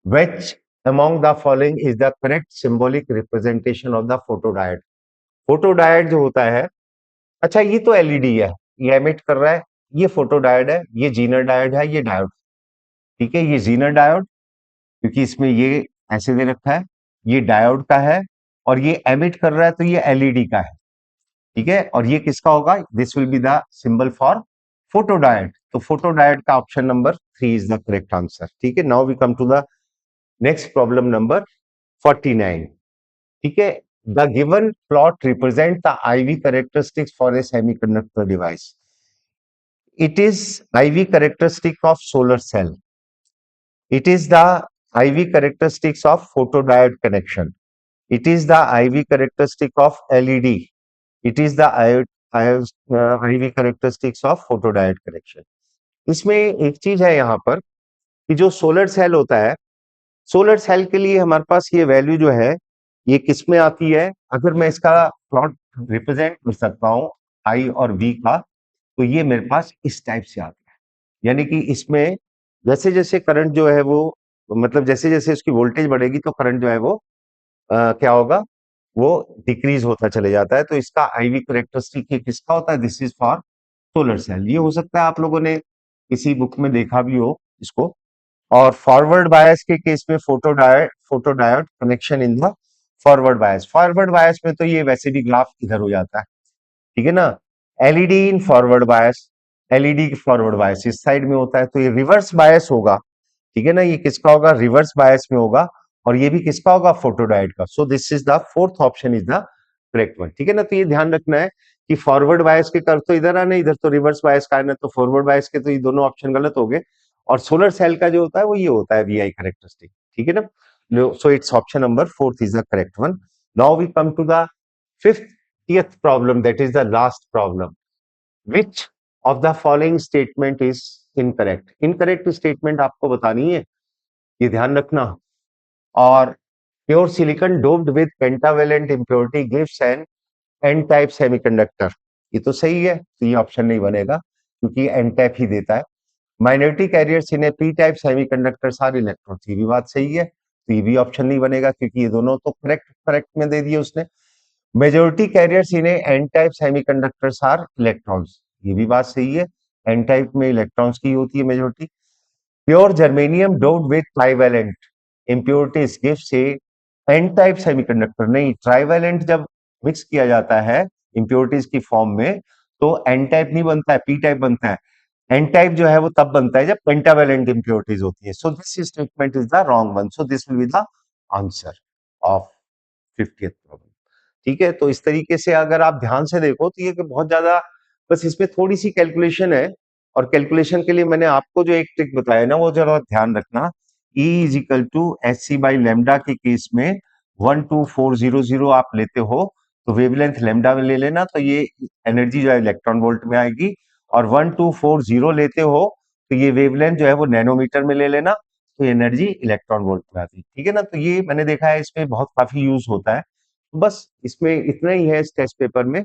Which among the following is the correct symbolic representation of the photodiode? photodiode जो होता है, अच्छा ये तो एलईडी है, ये एमिट कर रहा है, ये फोटोडायोड है, ये जीनर डायोड है, ये डायोड, ठीक है। ये जीनर डायोड क्योंकि इसमें ये ऐसे दे रखा है, ये डायोड का है, और ये एमिट कर रहा है तो ये एलईडी का है, ठीक है। और ये किसका होगा, this will be the symbol for photodiode. तो फोटोडायोड का option number 3 is the correct answer, ठीक है। Now we come to the next problem number 49, ठीक है। The given plot represent the IV characteristics for a semiconductor device. It is IV characteristic of solar cell, it is the IV characteristics of photodiode connection, it is the IV characteristic of LED, it is the IV characteristics of photodiode connection। इसमें एक चीज है यहाँ पर कि जो solar cell होता है, सोलर सेल के लिए हमारे पास ये वैल्यू जो है ये किस में आती है, अगर मैं इसका प्लॉट रिप्रेजेंट कर सकता हूँ आई और वी का, तो ये मेरे पास इस टाइप से आता है। यानी कि इसमें जैसे जैसे करंट जो है वो, मतलब जैसे जैसे उसकी वोल्टेज बढ़ेगी तो करंट जो है वो क्या होगा, वो डिक्रीज होता चले जाता है। तो इसका आईवी करेक्टरिस्टिक ये किसका होता है, this is for solar cell. ये हो सकता है आप लोगों ने किसी बुक में देखा भी हो इसको। और फॉरवर्ड बायस के केस में photodiode connection in the forward bias, forward bias में तो ये वैसे भी ग्राफ इधर हो जाता है, ठीक है ना। LED in forward bias, LED forward bias इस साइड में होता है, तो ये रिवर्स बायस होगा, ठीक है ना। ये किसका होगा, रिवर्स बायस में होगा, और ये भी किसका होगा, फोटोडायोड का। सो this is the fourth option is the correct one, ठीक है ना। तो ये ध्यान रखना है कि फॉरवर्ड बायस के कर तो इधर आना, इधर तो रिवर्स बायस का आना, तो फॉरवर्ड बायस के तो ये दोनों ऑप्शन गलत हो गए। और सोलर सेल का जो होता है वो ये होता है वीआई करेक्टरिस्टिक, ठीक है ना। So it's option number 4 is the correct one. Now we come to the 50th problem, that is the last problem. Which of the following statement is incorrect? Incorrect statement आपको बतानी है, ये ध्यान रखना। और pure silicon doped with pentavalent impurity gives an N type semiconductor, ये तो सही है, तो ये ऑप्शन नहीं बनेगा क्योंकि एन टाइप ही देता है। Minority carriers in a P type semiconductors are electrons, ये भी बात सही है, तो ये भी ऑप्शन नहीं बनेगा क्योंकि ये दोनों तो करेक्ट करेक्ट में दे दिए उसने। Majority carriers in an N type semiconductors are electrons, ये भी बात सही है, एन टाइप में इलेक्ट्रॉन्स की होती है majority. Pure germanium doped with trivalent impurities gives a n type semiconductor, नहीं ट्राइवेलेंट जब मिक्स किया जाता है impurities की फॉर्म में तो n टाइप नहीं बनता है, p टाइप बनता है। n टाइप जो है वो तब बनता है जब पेंटावेलेंट impurities होती है। So this statement is the wrong one, so this will be the answer of 50th problem. ठीक है, तो इस तरीके से अगर आप ध्यान से देखो तो ये बहुत ज्यादा, बस इसमें थोड़ी सी कैलकुलेशन है, और कैलकुलेशन के लिए मैंने आपको जो एक ट्रिक बताया ना वो जरा ध्यान रखना। E is equal to H C by lambda के केस में 12400 आप लेते हो तो वेवलेंथ लेमडा में ले लेना, तो ये एनर्जी जो है इलेक्ट्रॉन वोल्ट में आएगी। और 1240 लेते हो तो ये वेवलेंथ जो है वो नैनोमीटर में ले लेना, तो एनर्जी इलेक्ट्रॉन वोल्ट में आती है। ठीक है ना, तो ये मैंने देखा है इसमें बहुत काफी यूज होता है। बस इसमें इतना ही है इस टेस्ट पेपर में।